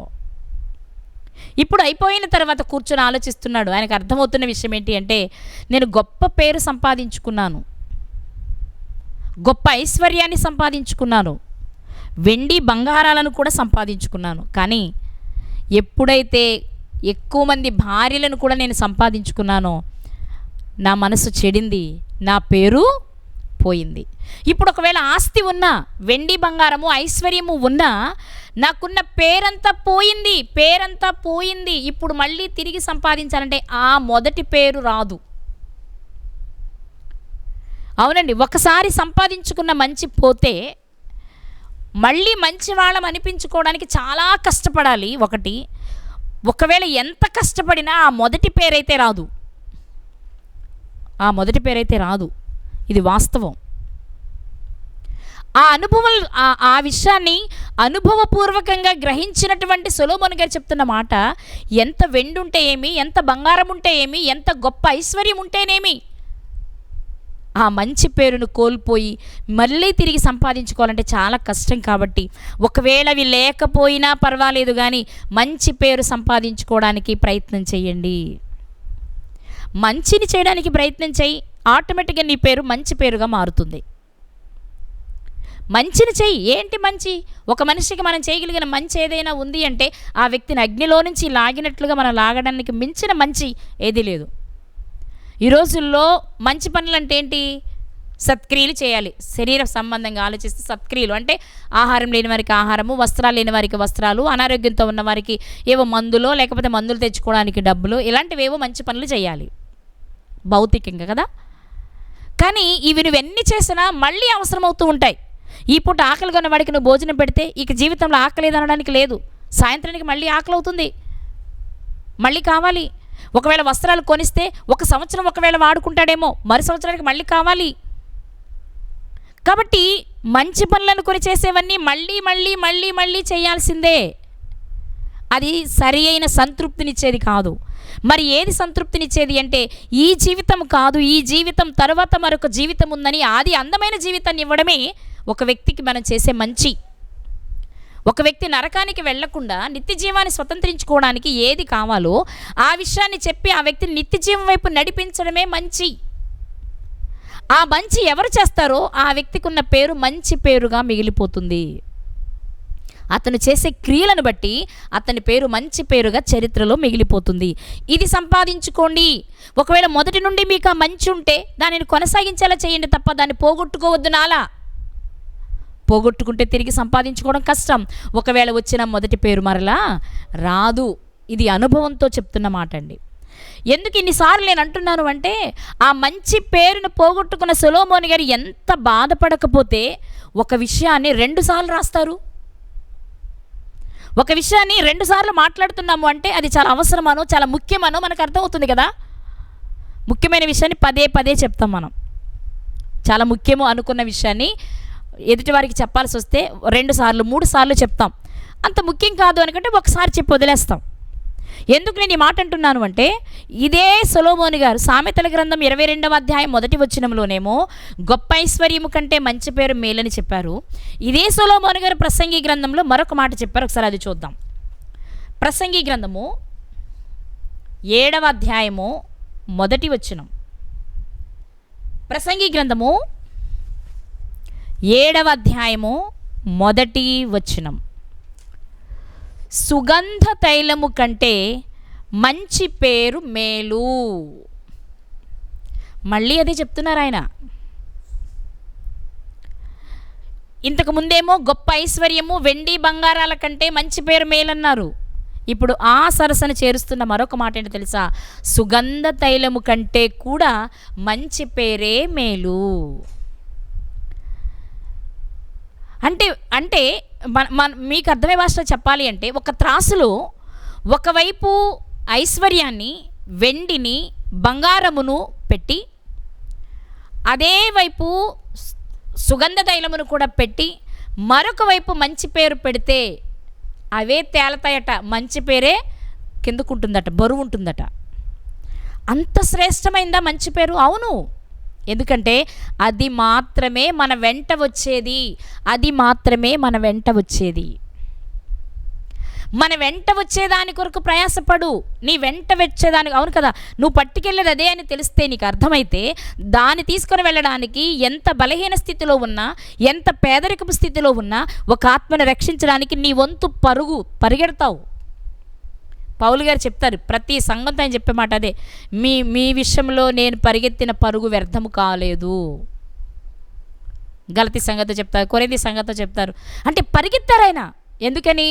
ఇప్పుడు అయిపోయిన తర్వాత కూర్చొని ఆలోచిస్తున్నాడు. ఆయనకు అర్థమవుతున్న విషయం ఏంటి అంటే, నేను గొప్ప పేరు సంపాదించుకున్నాను, గొప్ప ఐశ్వర్యాన్ని సంపాదించుకున్నాను, వెండి బంగారాలను కూడా సంపాదించుకున్నాను. కానీ ఎప్పుడైతే ఎక్కువ మంది భార్యలను కూడా నేను సంపాదించుకున్నానో నా మనసు చెడింది, నా పేరు పోయింది. ఇప్పుడు ఒకవేళ ఆస్తి ఉన్నా, వెండి బంగారము ఐశ్వర్యము ఉన్నా, నాకున్న పేరంతా పోయింది, ఇప్పుడు మళ్ళీ తిరిగి సంపాదించాలంటే ఆ మొదటి పేరు రాదు. అవునండి, ఒకసారి సంపాదించుకున్న మంచి పోతే మళ్ళీ మంచి వాళ్ళం అనిపించుకోవడానికి చాలా కష్టపడాలి. ఒకవేళ ఎంత కష్టపడినా ఆ మొదటి పేరైతే రాదు. ఇది వాస్తవం. ఆ విషయాన్ని అనుభవపూర్వకంగా గ్రహించినటువంటి సొలొమోను గారు చెప్తున్న మాట, ఎంత వెండి ఉంటే ఏమి, ఎంత బంగారం ఉంటే ఏమి, ఎంత గొప్ప ఐశ్వర్యం ఉంటేనేమి, ఆ మంచి పేరును కోల్పోయి మళ్ళీ తిరిగి సంపాదించుకోవాలంటే చాలా కష్టం. కాబట్టి ఒకవేళ అవి లేకపోయినా పర్వాలేదు, కానీ మంచి పేరు సంపాదించుకోవడానికి ప్రయత్నం చేయండి. మంచిని చేయడానికి ప్రయత్నం చేయి, ఆటోమేటిక్గా నీ పేరు మంచి పేరుగా మారుతుంది. మంచిని చెయ్యి. ఏంటి మంచి? ఒక మనిషికి మనం చేయగలిగిన మంచి ఏదైనా ఉంది అంటే ఆ వ్యక్తిని అగ్నిలో నుంచి లాగినట్లుగా మనం లాగడానికి మించిన మంచి ఏదీ లేదు. ఈ రోజుల్లో మంచి పనులు అంటే ఏంటి? సత్క్రియలు చేయాలి. శరీర సంబంధంగా ఆలోచిస్తే సత్క్రియలు అంటే ఆహారం లేని వారికి ఆహారము, వస్త్రాలు లేని వారికి వస్త్రాలు, అనారోగ్యంతో ఉన్న వారికి ఏవో మందులో లేకపోతే మందులు తెచ్చుకోవడానికి డబ్బులు, ఇలాంటివేవో మంచి పనులు చేయాలి భౌతికంగా కదా. కానీ నువ్వెన్ని చేసినా మళ్ళీ అవసరమవుతూ ఉంటాయి. ఈ పూట ఆకలి కొన్న వాడికి నువ్వు భోజనం పెడితే ఇక జీవితంలో ఆకలి అనడానికి లేదు. సాయంత్రానికి మళ్ళీ ఆకలి అవుతుంది, మళ్ళీ కావాలి. ఒకవేళ వస్త్రాలు కొనిస్తే 1 సంవత్సరం ఒకవేళ వాడుకుంటాడేమో, మరు సంవత్సరానికి మళ్ళీ కావాలి. కాబట్టి మంచి పనులను కొని చేసేవన్నీ మళ్ళీ మళ్ళీ మళ్ళీ మళ్ళీ చేయాల్సిందే. అది సరి అయిన సంతృప్తినిచ్చేది కాదు. మరి ఏది సంతృప్తినిచ్చేది అంటే ఈ జీవితం కాదు, ఈ జీవితం తర్వాత మరొక జీవితం ఉందని ఆది అందమైన జీవితాన్ని ఇవ్వడమే ఒక వ్యక్తికి మనం చేసే మంచి. ఒక వ్యక్తి నరకానికి వెళ్లకుండా నిత్య జీవాన్ని స్వతంత్రించుకోవడానికి ఏది కావాలో ఆ విషయాన్ని చెప్పి ఆ వ్యక్తిని నిత్య జీవం వైపు నడిపించడమే మంచి. ఆ మంచి ఎవరు చేస్తారో ఆ వ్యక్తికి ఉన్న పేరు మంచి పేరుగా మిగిలిపోతుంది. అతను చేసే క్రియలను బట్టి అతని పేరు మంచి పేరుగా చరిత్రలో మిగిలిపోతుంది. ఇది సంపాదించుకోండి. ఒకవేళ మొదటి నుండి మీకు ఆ మంచి ఉంటే దానిని కొనసాగించేలా చేయండి తప్ప దాన్ని పోగొట్టుకోవద్దు. పోగొట్టుకుంటే తిరిగి సంపాదించుకోవడం కష్టం. ఒకవేళ వచ్చిన మొదటి పేరు మరలా రాదు. ఇది అనుభవంతో చెప్తున్న మాట అండి. ఎందుకు ఇన్నిసార్లు నేను అంటున్నాను అంటే, ఆ మంచి పేరును పోగొట్టుకున్న సొలొమోను గారు ఎంత బాధపడకపోతే ఒక విషయాన్ని 2 సార్లు రాస్తారు. ఒక విషయాన్ని 2 సార్లు మాట్లాడుతున్నాము అంటే అది చాలా అవసరమనో చాలా ముఖ్యమనో మనకు అర్థమవుతుంది కదా. ముఖ్యమైన విషయాన్ని పదే చెప్తాం మనం. చాలా ముఖ్యము అనుకున్న విషయాన్ని ఎదుటివారికి చెప్పాల్సి వస్తే 2 సార్లు 3 సార్లు చెప్తాం. అంత ముఖ్యం కాదు అనుకుంటే ఒకసారి చెప్పి వదిలేస్తాం. ఎందుకు నేను ఈ మాట అంటున్నాను అంటే, ఇదే సొలొమోను గారు సామెతల గ్రంథం 22వ అధ్యాయం 1వ వచనంలోనేమో గొప్ప ఐశ్వర్యము కంటే మంచి పేరు మేలని చెప్పారు. ఇదే సొలొమోను గారు ప్రసంగి గ్రంథంలో మరొక మాట చెప్పారు. ఒకసారి అది చూద్దాం. ప్రసంగి గ్రంథము 7వ అధ్యాయము 1వ వచనం. ప్రసంగి గ్రంథము 7వ అధ్యాయము 1వ వచనం. సుగంధ తైలము కంటే మంచి పేరు మేలు. మళ్ళీ అదే చెప్తున్నారు ఆయన. ఇంతకు ముందేమో గొప్ప ఐశ్వర్యము వెండి బంగారాల కంటే మంచి పేరు మేలన్నారు. ఇప్పుడు ఆ సరసన చేరుస్తున్న మరొక మాట ఏంటో తెలుసా? సుగంధ తైలము కంటే కూడా మంచి పేరే మేలు. అంటే మీకు అర్థమయ్యే భాషలో చెప్పాలి అంటే, ఒక త్రాసులో ఒకవైపు ఐశ్వర్యాన్ని, వెండిని, బంగారమును పెట్టి అదే వైపు సుగంధ తైలమును కూడా పెట్టి మరొక వైపు మంచి పేరు పెడితే అవే తేలతాయట. మంచి పేరే కిందకుంటుందట, బరువు ఉంటుందట. అంత శ్రేష్టమైందా మంచి పేరు? అవును. ఎందుకంటే అది మాత్రమే మన వెంట వచ్చేది. మన వెంట వచ్చేదాని కొరకు ప్రయాసపడు. నీ వెంట వచ్చేదానికి, అవును కదా, నువ్వు పట్టుకెళ్ళేది అదే అని తెలిస్తే, నీకు అర్థమైతే దాన్ని తీసుకొని వెళ్ళడానికి ఎంత బలహీన స్థితిలో ఉన్నా, ఎంత పేదరికపు స్థితిలో ఉన్నా ఒక ఆత్మను రక్షించడానికి నీ వంతు పరిగెడతావు. పౌలు గారు చెప్తారు, ప్రతి సంఘంతో ఆయన చెప్పే మాట అదే, మీ విషయంలో నేను పరిగెత్తిన పరుగు వ్యర్థము కాలేదు. గలతీ సంఘంతో చెప్తారు, కొరింథీ సంఘంతో చెప్తారు. అంటే పరిగెత్తారు ఆయన. ఎందుకని?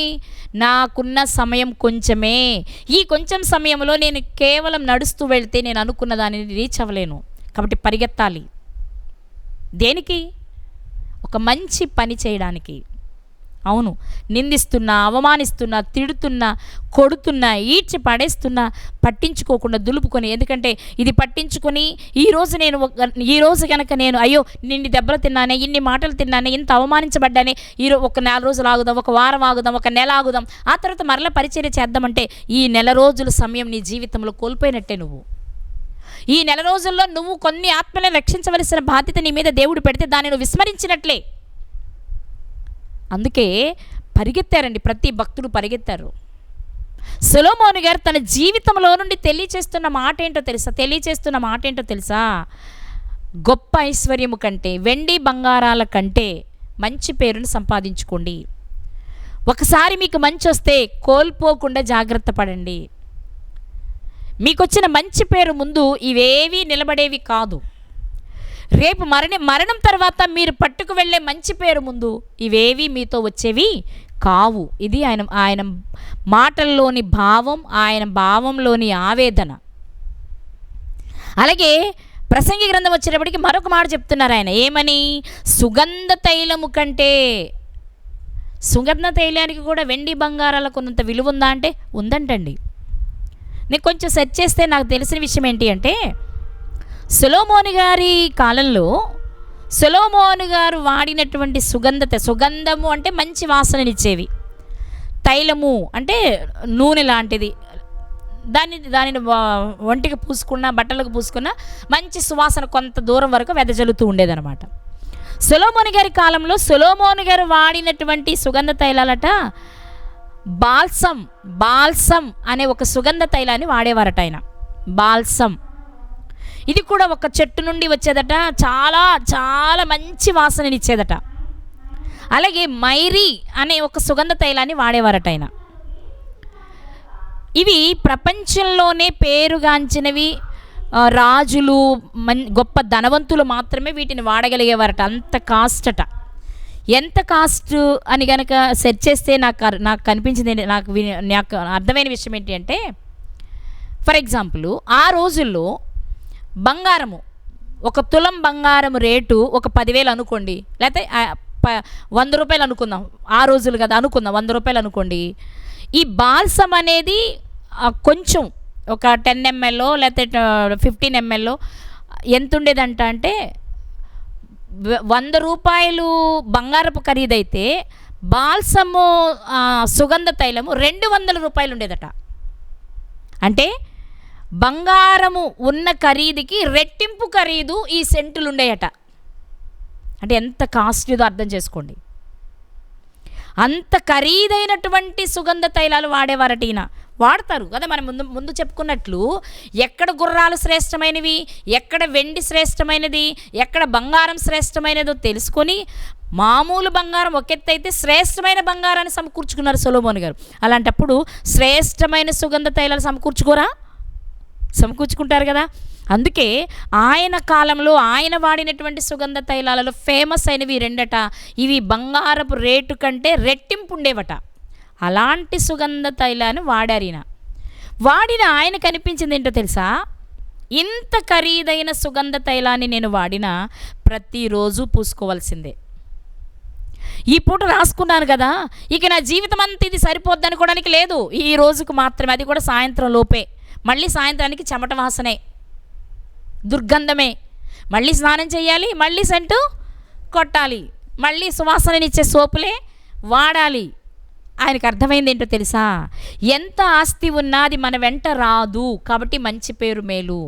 నాకున్న సమయం కొంచెమే, ఈ కొంచెం సమయంలో నేను కేవలం నడుస్తూ వెళ్తే నేను అనుకున్న దానిని రీచ్ అవ్వలేను. కాబట్టి పరిగెత్తాలి. దేనికి? ఒక మంచి పని చేయడానికి. అవును, నిందిస్తున్నా, అవమానిస్తున్నా, తిడుతున్నా, కొడుతున్నా, ఈడ్చి పడేస్తున్నా పట్టించుకోకుండా దులుపుకొని, ఎందుకంటే ఇది పట్టించుకొని ఈరోజు కనుక నేను అయ్యో నిన్ను దెబ్బలు తిన్నానే, ఇన్ని మాటలు తిన్నానే, ఇంత అవమానించబడ్డానే, ఒక 4 రోజులు ఆగుదాం, ఒక వారం ఆగుదాం, ఒక నెల ఆగుదాం, ఆ తర్వాత మరలా పరిచర్య చేద్దామంటే ఈ నెల రోజుల సమయం నీ జీవితంలో కోల్పోయినట్టే. ఈ నెల రోజుల్లో నువ్వు కొన్ని ఆత్మలను రక్షించవలసిన బాధ్యత నీ మీద దేవుడు పెడితే దాన్ని నువ్వు విస్మరించినట్లే. అందుకే పరిగెత్తారండి, ప్రతి భక్తుడు పరిగెత్తారు. సొలొమోను గారు తన జీవితంలో నుండి తెలియచేస్తున్న మాట ఏంటో తెలుసా? గొప్ప ఐశ్వర్యము కంటే, వెండి బంగారాల కంటే మంచి పేరును సంపాదించుకోండి. ఒకసారి మీకు మంచి వస్తే కోల్పోకుండా జాగ్రత్త పడండి. మీకు వచ్చిన మంచి పేరు ముందు ఇవేవి నిలబడేవి కాదు. రేపు మరణం తర్వాత మీరు పట్టుకు వెళ్ళే మంచి పేరు ముందు ఇవేవి మీతో వచ్చేవి కావు. ఇది ఆయన మాటల్లోని భావం, ఆయన భావంలోని ఆవేదన. అలాగే ప్రసంగి గ్రంథం వచ్చేటప్పటికి మరొక మాట చెప్తున్నారు ఆయన. ఏమని? సుగంధ తైలము కంటే. సుగంధ తైలానికి కూడా వెండి బంగారాలకు ఉన్నంత విలువ ఉందా అంటే ఉందంటండి. నేను కొంచెం సెర్చ్ చేస్తే నాకు తెలిసిన విషయం ఏంటి అంటే, సొలొమోను గారి కాలంలో సొలొమోను గారు వాడినటువంటి సుగంధము అంటే మంచి వాసననిచ్చేవి, తైలము అంటే నూనె లాంటిది, దానిని ఒంటికి పూసుకున్న, బట్టలకు పూసుకున్న మంచి సువాసన కొంత దూరం వరకు వెదజల్లుతూ ఉండేదన్నమాట. సొలొమోను గారి కాలంలో సొలొమోను గారు వాడినటువంటి సుగంధ తైలాలట బాల్సం అనే ఒక సుగంధ తైలాన్ని వాడేవారట ఆయన. బాల్సం ఇది కూడా ఒక చెట్టు నుండి వచ్చేదట, చాలా చాలా మంచి వాసననిచ్చేదట. అలాగే మైరీ అనే ఒక సుగంధ తైలాన్ని వాడేవారట ఆయన. ఇవి ప్రపంచంలోనే పేరుగాంచినవి, రాజులు, గొప్ప ధనవంతులు మాత్రమే వీటిని వాడగలిగేవారట. అంత కాస్ట్ అట. ఎంత కాస్ట్ అని కనుక సెర్చ్ చేస్తే నాకు కనిపించింది, నాకు అర్థమైన విషయం ఏంటి అంటే, ఫర్ ఎగ్జాంపుల్ ఆ రోజుల్లో బంగారము, ఒక తులం బంగారం రేటు ఒక 10,000 అనుకోండి, లేకపోతే 100 రూపాయలు అనుకుందాం. ఆ రోజులు కదా అనుకుందాం, 100 రూపాయలు అనుకోండి. ఈ బాల్సం అనేది కొంచెం ఒక 10 ml లేకపోతే 15 ml ఎంత ఉండేదంట అంటే, 100 రూపాయలు బంగారపు ఖరీదైతే బాల్సము సుగంధ తైలము 200 రూపాయలు ఉండేదట. అంటే బంగారము ఉన్న ఖరీదుకి రెట్టింపు ఖరీదు ఈ సెంటులు ఉండేయట. అంటే ఎంత కాస్ట్లీదో అర్థం చేసుకోండి. అంత ఖరీదైనటువంటి సుగంధ తైలాలు వాడేవారట ఈయన. వాడతారు కదా, మనం ముందు చెప్పుకున్నట్లు ఎక్కడ గుర్రాలు శ్రేష్టమైనవి, ఎక్కడ వెండి శ్రేష్టమైనది, ఎక్కడ బంగారం శ్రేష్టమైనదో తెలుసుకొని మామూలు బంగారం ఒక ఎత్తు అయితే శ్రేష్టమైన బంగారాన్ని సమకూర్చుకున్నారు సొలొమోను గారు. అలాంటప్పుడు శ్రేష్టమైన సుగంధ తైలాలు సమకూర్చుకుంటారు కదా. అందుకే ఆయన కాలంలో ఆయన వాడినటువంటి సుగంధ తైలాలలో ఫేమస్ అయినవి 2 ఇవి బంగారపు రేటు కంటే రెట్టింపు ఉండేవట. అలాంటి సుగంధ తైలాన్ని వాడిన ఆయన కనిపించింది ఏంటో తెలుసా? ఇంత ఖరీదైన సుగంధ తైలాన్ని నేను వాడినా ప్రతిరోజు పూసుకోవాల్సిందే. ఈ పూట రాసుకున్నాను కదా, ఇక నా జీవితం అంతా ఇది సరిపోద్ది అనుకోవడానికి లేదు. ఈ రోజుకు మాత్రమే, అది కూడా సాయంత్రం లోపే. మళ్ళీ సాయంత్రానికి చెమట వాసనే, దుర్గంధమే. మళ్ళీ స్నానం చేయాలి, మళ్ళీ సెంటు కొట్టాలి, మళ్ళీ సువాసననిచ్చే సోపులే వాడాలి. ఆయనకు అర్థమైంది ఏంటో తెలుసా? ఎంత ఆస్తి ఉన్నా అది మన వెంట రాదు, కాబట్టి మంచి పేరు మేలు.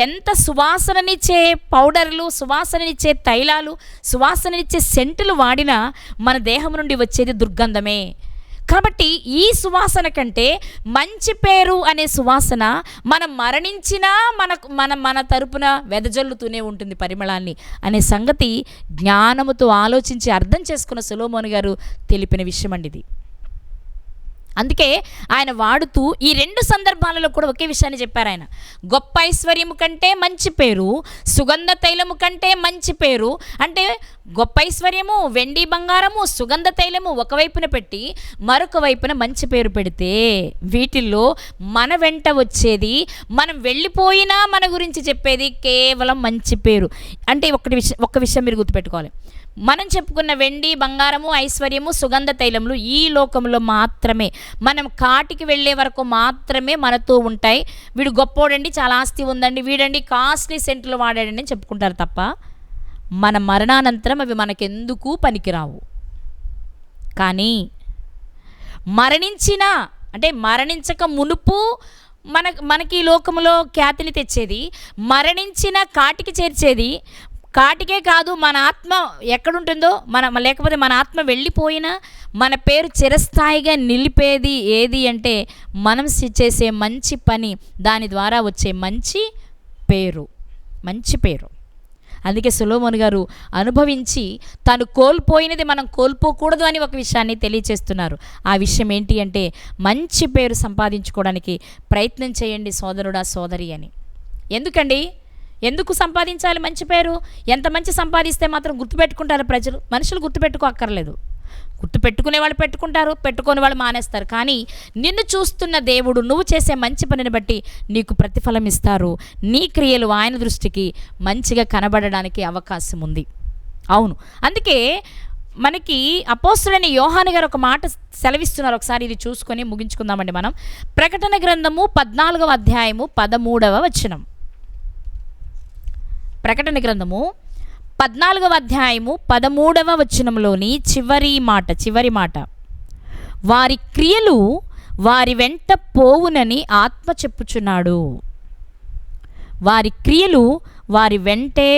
ఎంత సువాసననిచ్చే పౌడర్లు, సువాసననిచ్చే తైలాలు, సువాసననిచ్చే సెంటులు వాడినా మన దేహం నుండి వచ్చేది దుర్గంధమే. కాబట్టి ఈ సువాసన కంటే మంచి పేరు అనే సువాసన మనం మరణించినా మన తరపున వెదజల్లుతూనే ఉంటుంది పరిమళాన్ని అనే సంగతి జ్ఞానముతో ఆలోచించి అర్థం చేసుకున్న సొలొమోను గారు తెలిపిన విషయం అండి ఇది. అందుకే ఆయన వాడుతూ ఈ రెండు సందర్భాలలో కూడా ఒకే విషయాన్ని చెప్పారు ఆయన. గొప్ప ఐశ్వర్యము కంటే మంచి పేరు, సుగంధ తైలము కంటే మంచి పేరు. అంటే గొప్ప ఐశ్వర్యము, వెండి బంగారము, సుగంధ తైలము ఒకవైపున పెట్టి మరొక వైపున మంచి పేరు పెడితే, వీటిల్లో మన వెంట వచ్చేది, మనం వెళ్ళిపోయినా మన గురించి చెప్పేది కేవలం మంచి పేరు. అంటే ఒక్క విషయం మీరు గుర్తుపెట్టుకోవాలి. మనం చెప్పుకున్న వెండి బంగారము, ఐశ్వర్యము, సుగంధ తైలములు ఈ లోకంలో మాత్రమే, మనం కాటికి వెళ్ళే వరకు మాత్రమే మనతో ఉంటాయి. వీడు గొప్పోడండి, చాలా ఆస్తి ఉందండి, వీడండి కాస్ట్లీ సెంట్లు వాడాడండి అని చెప్పుకుంటారు తప్ప మన మరణానంతరం అవి మనకెందుకు పనికిరావు. కానీ మరణించక మునుపు మనకి ఈ లోకంలో ఖ్యాతిని తెచ్చేది, మరణించిన కాటికి చేర్చేది, కాటికే కాదు మన ఆత్మ ఎక్కడుంటుందో లేకపోతే మన ఆత్మ వెళ్ళిపోయినా మన పేరు చిరస్థాయిగా నిలిపేది ఏది అంటే మనం చేసే మంచి పని, దాని ద్వారా వచ్చే మంచి పేరు. అందుకే సొలొమోను గారు అనుభవించి తను కోల్పోయినది మనం కోల్పోకూడదు అని ఒక విషయాన్ని తెలియచేస్తున్నారు. ఆ విషయం ఏంటి అంటే మంచి పేరు సంపాదించుకోవడానికి ప్రయత్నం చేయండి సోదరుడా, సోదరి అని. ఎందుకు సంపాదించాలి మంచి పేరు? ఎంత మంచి సంపాదిస్తే మాత్రం గుర్తుపెట్టుకుంటారు ప్రజలు? మనుషులు గుర్తుపెట్టుకోక్కర్లేదు. గుర్తుపెట్టుకునే వాళ్ళు పెట్టుకుంటారు, పెట్టుకునే వాళ్ళు మానేస్తారు. కానీ నిన్ను చూస్తున్న దేవుడు నువ్వు చేసే మంచి పనిని బట్టి నీకు ప్రతిఫలం ఇస్తారు. నీ క్రియలు ఆయన దృష్టికి మంచిగా కనబడడానికి అవకాశం ఉంది. అవును, అందుకే మనకి అపోస్తులైన యోహాను గారు ఒక మాట సెలవిస్తున్నారు. ఒకసారి ఇది చూసుకొని ముగించుకుందామండి మనం. ప్రకటన గ్రంథము 14వ అధ్యాయము 13వ వచనం. ప్రకటన గ్రంథము 14వ అధ్యాయము 13వ వచనంలోని చివరి మాట, వారి క్రియలు వారి వెంట పోవునని ఆత్మ చెప్పుచున్నాడు. వారి క్రియలు వారి వెంటే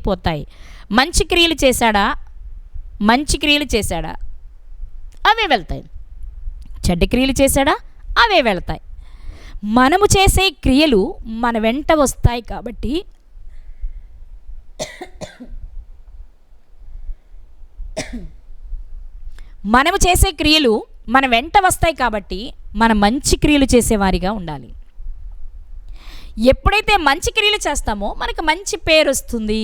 పోతాయి. మంచి క్రియలు చేశాడా అవే వెళ్తాయి. చెడ్డ క్రియలు చేశాడా అవే వెళ్తాయి. మనము చేసే క్రియలు మన వెంట వస్తాయి కాబట్టి మనం మంచి క్రియలు చేసేవారిగా ఉండాలి. ఎప్పుడైతే మంచి క్రియలు చేస్తామో మనకు మంచి పేరు వస్తుంది.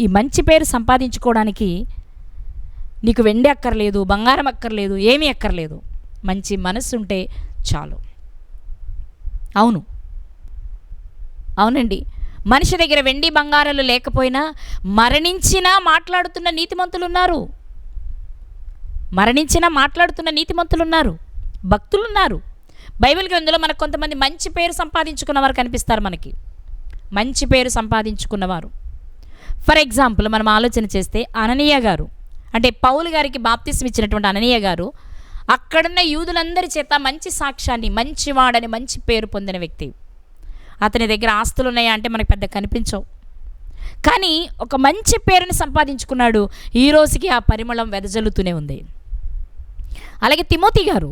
ఈ మంచి పేరు సంపాదించుకోవడానికి నీకు వెండి అక్కర్లేదు, బంగారం అక్కర్లేదు, ఏమీ అక్కర్లేదు. మంచి మనసు ఉంటే చాలు. అవునండి, మనిషి దగ్గర వెండి బంగారాలు లేకపోయినా మరణించినా మాట్లాడుతున్న నీతిమంతులున్నారు, భక్తులున్నారు. బైబిల్ గ్రంథంలో మనకు కొంతమంది మంచి పేరు సంపాదించుకున్నవారు కనిపిస్తారు. మనకి మంచి పేరు సంపాదించుకున్నవారు, ఫర్ ఎగ్జాంపుల్ మనం ఆలోచన చేస్తే అననీయ గారు, అంటే పౌలు గారికి బాప్తిస్మ ఇచ్చినటువంటి అననీయ గారు అక్కడున్న యూదులందరి చేత మంచి సాక్ష్యాన్ని, మంచివాడని మంచి పేరు పొందిన వ్యక్తి. అతని దగ్గర ఆస్తులు ఉన్నాయా అంటే మనకు పెద్ద కనిపించవు, కానీ ఒక మంచి పేరుని సంపాదించుకున్నాడు. ఈ రోజుకి ఆ పరిమళం వెదజల్లుతూనే ఉంది. అలాగే తిమోతి గారు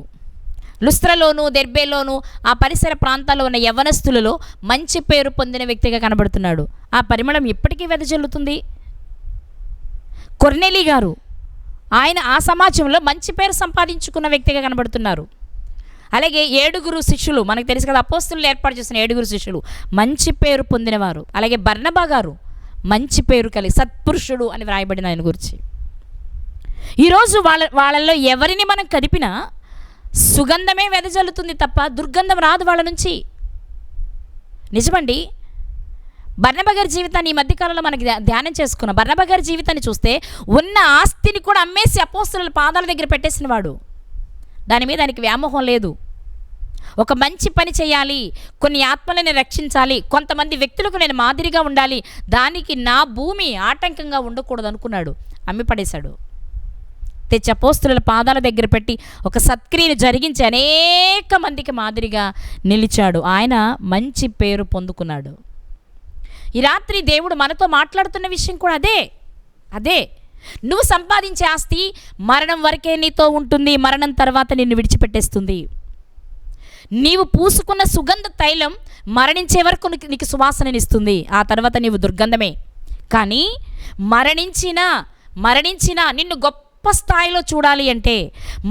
లుస్త్రలోను, దెర్బేలోను ఆ పరిసర ప్రాంతాల్లో ఉన్న యవనస్తులలో మంచి పేరు పొందిన వ్యక్తిగా కనబడుతున్నాడు. ఆ పరిమళం ఇప్పటికీ వెదజల్లుతుంది. కొర్నేలి గారు, ఆయన ఆ సమాజంలో మంచి పేరు సంపాదించుకున్న వ్యక్తిగా కనబడుతున్నారు. అలాగే 7 శిష్యులు, మనకు తెలుసు కదా, అపోస్తులు ఏర్పాటు చేసిన 7 శిష్యులు మంచి పేరు పొందినవారు. అలాగే బర్నబా గారు మంచి పేరు కలిగి సత్పురుషుడు అని వ్రాయబడిన ఆయన గురించి. ఈరోజు వాళ్ళల్లో ఎవరిని మనం కదిపినా సుగంధమే వెదజల్లుతుంది తప్ప దుర్గంధం రాదు వాళ్ళ నుంచి. నిజమండి. బర్నబా గారి జీవితాన్ని ఈ మధ్యకాలంలో మనకి ధ్యానం చేసుకున్నాం. బర్నబా గారి జీవితాన్ని చూస్తే ఉన్న ఆస్తిని కూడా అమ్మేసి అపోస్తలుల పాదాల దగ్గర పెట్టేసిన వాడు. దాని మీద ఆయనకి వ్యామోహం లేదు. ఒక మంచి పని చేయాలి, కొన్ని ఆత్మలను రక్షించాలి, కొంతమంది వ్యక్తులకు నేను మాదిరిగా ఉండాలి, దానికి నా భూమి ఆటంకంగా ఉండకూడదు అనుకున్నాడు. అమ్మి పడేశాడు. తెచ్చి అపోస్తలుల పాదాల దగ్గర పెట్టి ఒక సత్క్రియను జరిగించి అనేక మందికి మాదిరిగా నిలిచాడు. ఆయన మంచి పేరు పొందుకున్నాడు. ఈ రాత్రి దేవుడు మనతో మాట్లాడుతున్న విషయం కూడా అదే. నువ్వు సంపాదించే ఆస్తి మరణం వరకే నీతో ఉంటుంది, మరణం తర్వాత నిన్ను విడిచిపెట్టేస్తుంది. నీవు పూసుకున్న సుగంధ తైలం మరణించే వరకు నీకు సువాసననిస్తుంది, ఆ తర్వాత నీవు దుర్గంధమే. కానీ మరణించినా నిన్ను గొప్ప గొప్ప స్థాయిలో చూడాలి అంటే,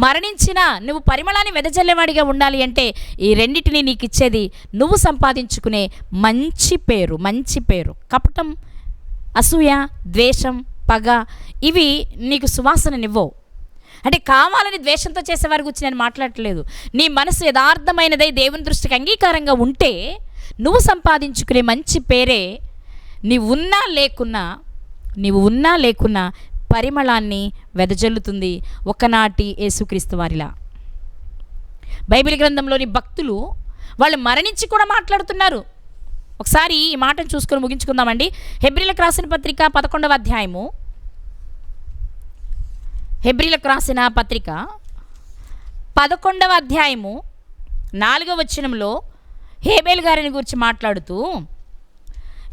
మరణించిన నువ్వు పరిమళాన్ని వెదజల్లేవాడిగా ఉండాలి అంటే, ఈ రెండింటినీ నీకు ఇచ్చేది నువ్వు సంపాదించుకునే మంచి పేరు. మంచి పేరు. కపటం, అసూయ, ద్వేషం, పగ ఇవి నీకు సువాసననివ్వవు. అంటే కావాలని ద్వేషంతో చేసేవారి గురించి నేను మాట్లాడట్లేదు. నీ మనసు యథార్థమైనదై దేవుని దృష్టికి అంగీకారంగా ఉంటే నువ్వు సంపాదించుకునే మంచి పేరే నీవు ఉన్నా లేకున్నా పరిమళాన్ని వెదజల్లుతుంది, ఒకనాటి యేసుక్రీస్తు వారిలా. బైబిల్ గ్రంథంలోని భక్తులు వాళ్ళు మరణించి కూడా మాట్లాడుతున్నారు. ఒకసారి ఈ మాటను చూసుకొని ముగించుకుందామండి. హెబ్రీలకు రాసిన పత్రిక 11వ అధ్యాయము. హెబ్రీలకు రాసిన పత్రిక 11వ అధ్యాయము 4వ వచనంలో హేబేలు గారిని గురించి మాట్లాడుతూ,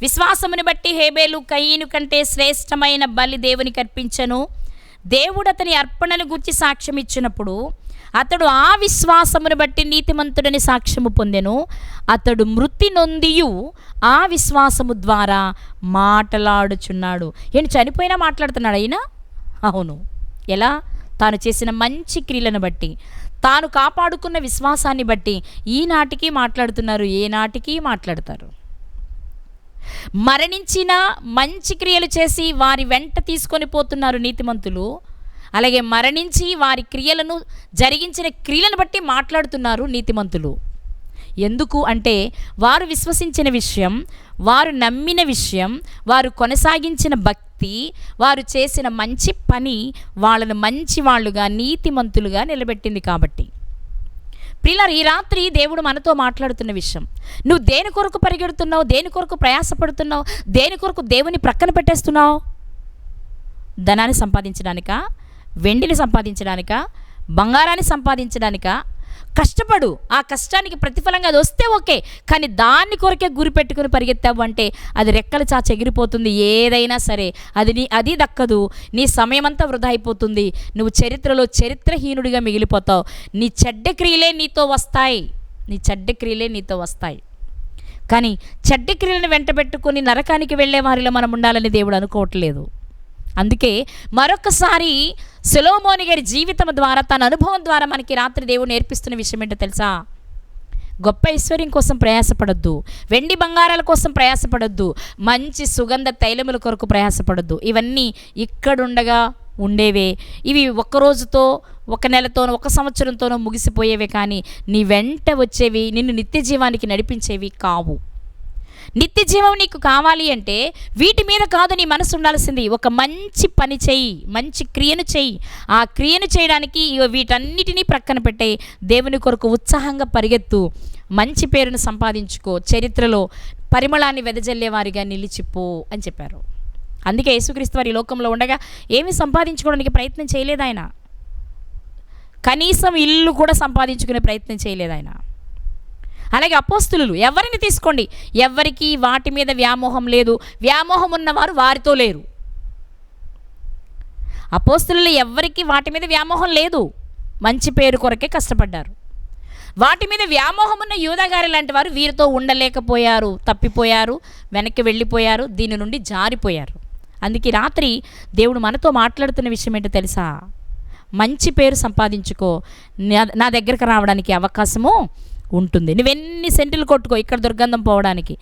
విశ్వాసమును బట్టి హేబేలు కయీను కంటే శ్రేష్టమైన బలి దేవునికి అర్పించెను. దేవుడు అతని అర్పణను గురించి సాక్ష్యం ఇచ్చినప్పుడు అతడు ఆ విశ్వాసమును బట్టి నీతిమంతుడని సాక్ష్యము పొందెను. అతడు మృతి నొందియు ఆ విశ్వాసము ద్వారా మాట్లాడుచున్నాడు. ఏంటి, చనిపోయినా మాట్లాడుతున్నాడు అయినా? అవును. ఎలా? తాను చేసిన మంచి క్రియలను బట్టి, తాను కాపాడుకున్న విశ్వాసాన్ని బట్టి ఈనాటికి మాట్లాడుతున్నారు, ఏనాటికి మాట్లాడతారు. మరణించిన మంచి క్రియలు చేసి వారి వెంట తీసుకొని పోతున్నారు నీతిమంతులు. అలాగే మరణించి వారి క్రియలను జరిగించిన క్రియలను బట్టి మాట్లాడుతున్నారు నీతిమంతులు. ఎందుకు అంటే వారు విశ్వసించిన విషయం, వారు నమ్మిన విషయం, వారు కొనసాగించిన భక్తి, వారు చేసిన మంచి పని వాళ్ళను మంచి వాళ్ళుగా, నీతిమంతులుగా నిలబెట్టింది కాబట్టి. ప్రియులారా, ఈ రాత్రి దేవుడు మనతో మాట్లాడుతున్న విషయం, నువ్వు దేని కొరకు పరిగెడుతున్నావు, దేని కొరకు ప్రయాసపడుతున్నావు, దేని కొరకు దేవుని ప్రక్కన పెట్టేస్తున్నావు? ధనాన్ని సంపాదించడానికా, వెండిని సంపాదించడానికా, బంగారాన్ని సంపాదించడానికా? కష్టపడు, ఆ కష్టానికి ప్రతిఫలంగా అది వస్తే ఓకే, కానీ దాన్ని కొరకే గురి పెట్టుకుని పరిగెత్తావు అంటే అది రెక్కలు చాచి ఎగిరిపోతుంది. ఏదైనా సరే అది దక్కదు. నీ సమయమంతా వృధా అయిపోతుంది. నువ్వు చరిత్రలో చరిత్రహీనుడిగా మిగిలిపోతావు. నీ చెడ్డ క్రియలే నీతో వస్తాయి. కానీ చెడ్డ క్రియలను వెంట పెట్టుకుని నరకానికి వెళ్ళే వారిలో మనం ఉండాలని దేవుడు అనుకోవట్లేదు. అందుకే మరొకసారి సొలొమోను గారి జీవితం ద్వారా, తన అనుభవం ద్వారా మనకి రాత్రి దేవుడు నేర్పిస్తున్న విషయం ఏంటో తెలుసా? గొప్ప ఐశ్వర్యం కోసం ప్రయాసపడొద్దు, వెండి బంగారాల కోసం ప్రయాసపడొద్దు, మంచి సుగంధ తైలముల కొరకు ప్రయాసపడొద్దు. ఇవన్నీ ఇక్కడుండగా ఉండేవే. ఇవి ఒక్క రోజుతో, ఒక నెలతోనో, ఒక సంవత్సరంతోనో ముగిసిపోయేవే. కానీ నీ వెంట వచ్చేవి, నిన్ను నిత్య జీవానికి నడిపించేవి కావు. నిత్య జీవం నీకు కావాలి అంటే వీటి మీద కాదు నీ మనసు ఉండాల్సింది. ఒక మంచి పని చెయ్యి, మంచి క్రియను చెయ్యి. ఆ క్రియను చేయడానికి వీటన్నిటినీ ప్రక్కన పెట్టే, దేవుని కొరకు ఉత్సాహంగా పరిగెత్తు, మంచి పేరును సంపాదించుకో, చరిత్రలో పరిమళాన్ని వెదజల్లేవారిగా నిలిచిపో అని చెప్పారు. అందుకే యేసుక్రీస్తు వారి లోకంలో ఉండగా ఏమీ సంపాదించుకోవడానికి ప్రయత్నం చేయలేదు ఆయన. కనీసం ఇల్లు కూడా సంపాదించుకునే ప్రయత్నం చేయలేదు ఆయన. అలాగే అపోస్తులు ఎవరిని తీసుకోండి, ఎవరికి వాటి మీద వ్యామోహం లేదు. వ్యామోహం ఉన్నవారు వారితో లేరు. అపోస్తులు ఎవరికి వాటి మీద వ్యామోహం లేదు, మంచి పేరు కొరకే కష్టపడ్డారు. వాటి మీద వ్యామోహం ఉన్న యూదా గారి లాంటి వారు వీరితో ఉండలేకపోయారు, తప్పిపోయారు, వెనక్కి వెళ్ళిపోయారు, దీని నుండి జారిపోయారు. అందుకే రాత్రి దేవుడు మనతో మాట్లాడుతున్న విషయం ఏంటో తెలుసా? మంచి పేరు సంపాదించుకో, నా దగ్గరకు రావడానికి అవకాశము ఉంటుంది. నువ్వెన్ని సెంటులు కొట్టుకో ఇక్కడ దుర్గంధం పోవడానికి.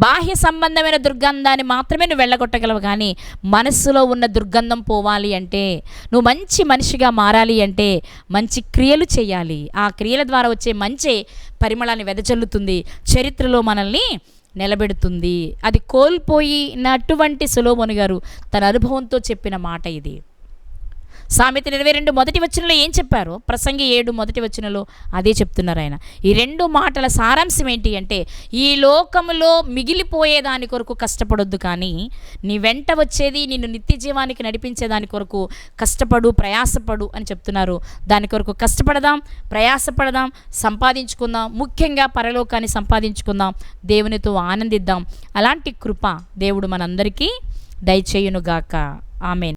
బాహ్య సంబంధమైన దుర్గంధాన్ని మాత్రమే నువ్వు వెళ్ళగొట్టగలవు. కానీ మనస్సులో ఉన్న దుర్గంధం పోవాలి అంటే, నువ్వు మంచి మనిషిగా మారాలి అంటే మంచి క్రియలు చేయాలి. ఆ క్రియల ద్వారా వచ్చే మంచి పరిమళాన్ని వెదజల్లుతుంది, చరిత్రలో మనల్ని నిలబెడుతుంది. అది కోల్పోయినటువంటి సొలొమోను గారు తన అనుభవంతో చెప్పిన మాట ఇది. సామెత 22 మొదటి వచనంలో ఏం చెప్పారో ప్రసంగి 7 మొదటి వచనంలో అదే చెప్తున్నారు ఆయన. ఈ 2 మాటల సారాంశం ఏంటి అంటే, ఈ లోకములో మిగిలిపోయే దాని కొరకు కష్టపడొద్దు, కానీ నీ వెంట వచ్చేది నిన్ను నిత్య జీవానికి నడిపించే దాని కొరకు కష్టపడు, ప్రయాసపడు అని చెప్తున్నారు. దాని కొరకు కష్టపడదాం, ప్రయాసపడదాం, సంపాదించుకుందాం, ముఖ్యంగా పరలోకాన్ని సంపాదించుకుందాం, దేవునితో ఆనందిద్దాం. అలాంటి కృప దేవుడు మనందరికీ దయచేయునుగాక. ఆమేన్.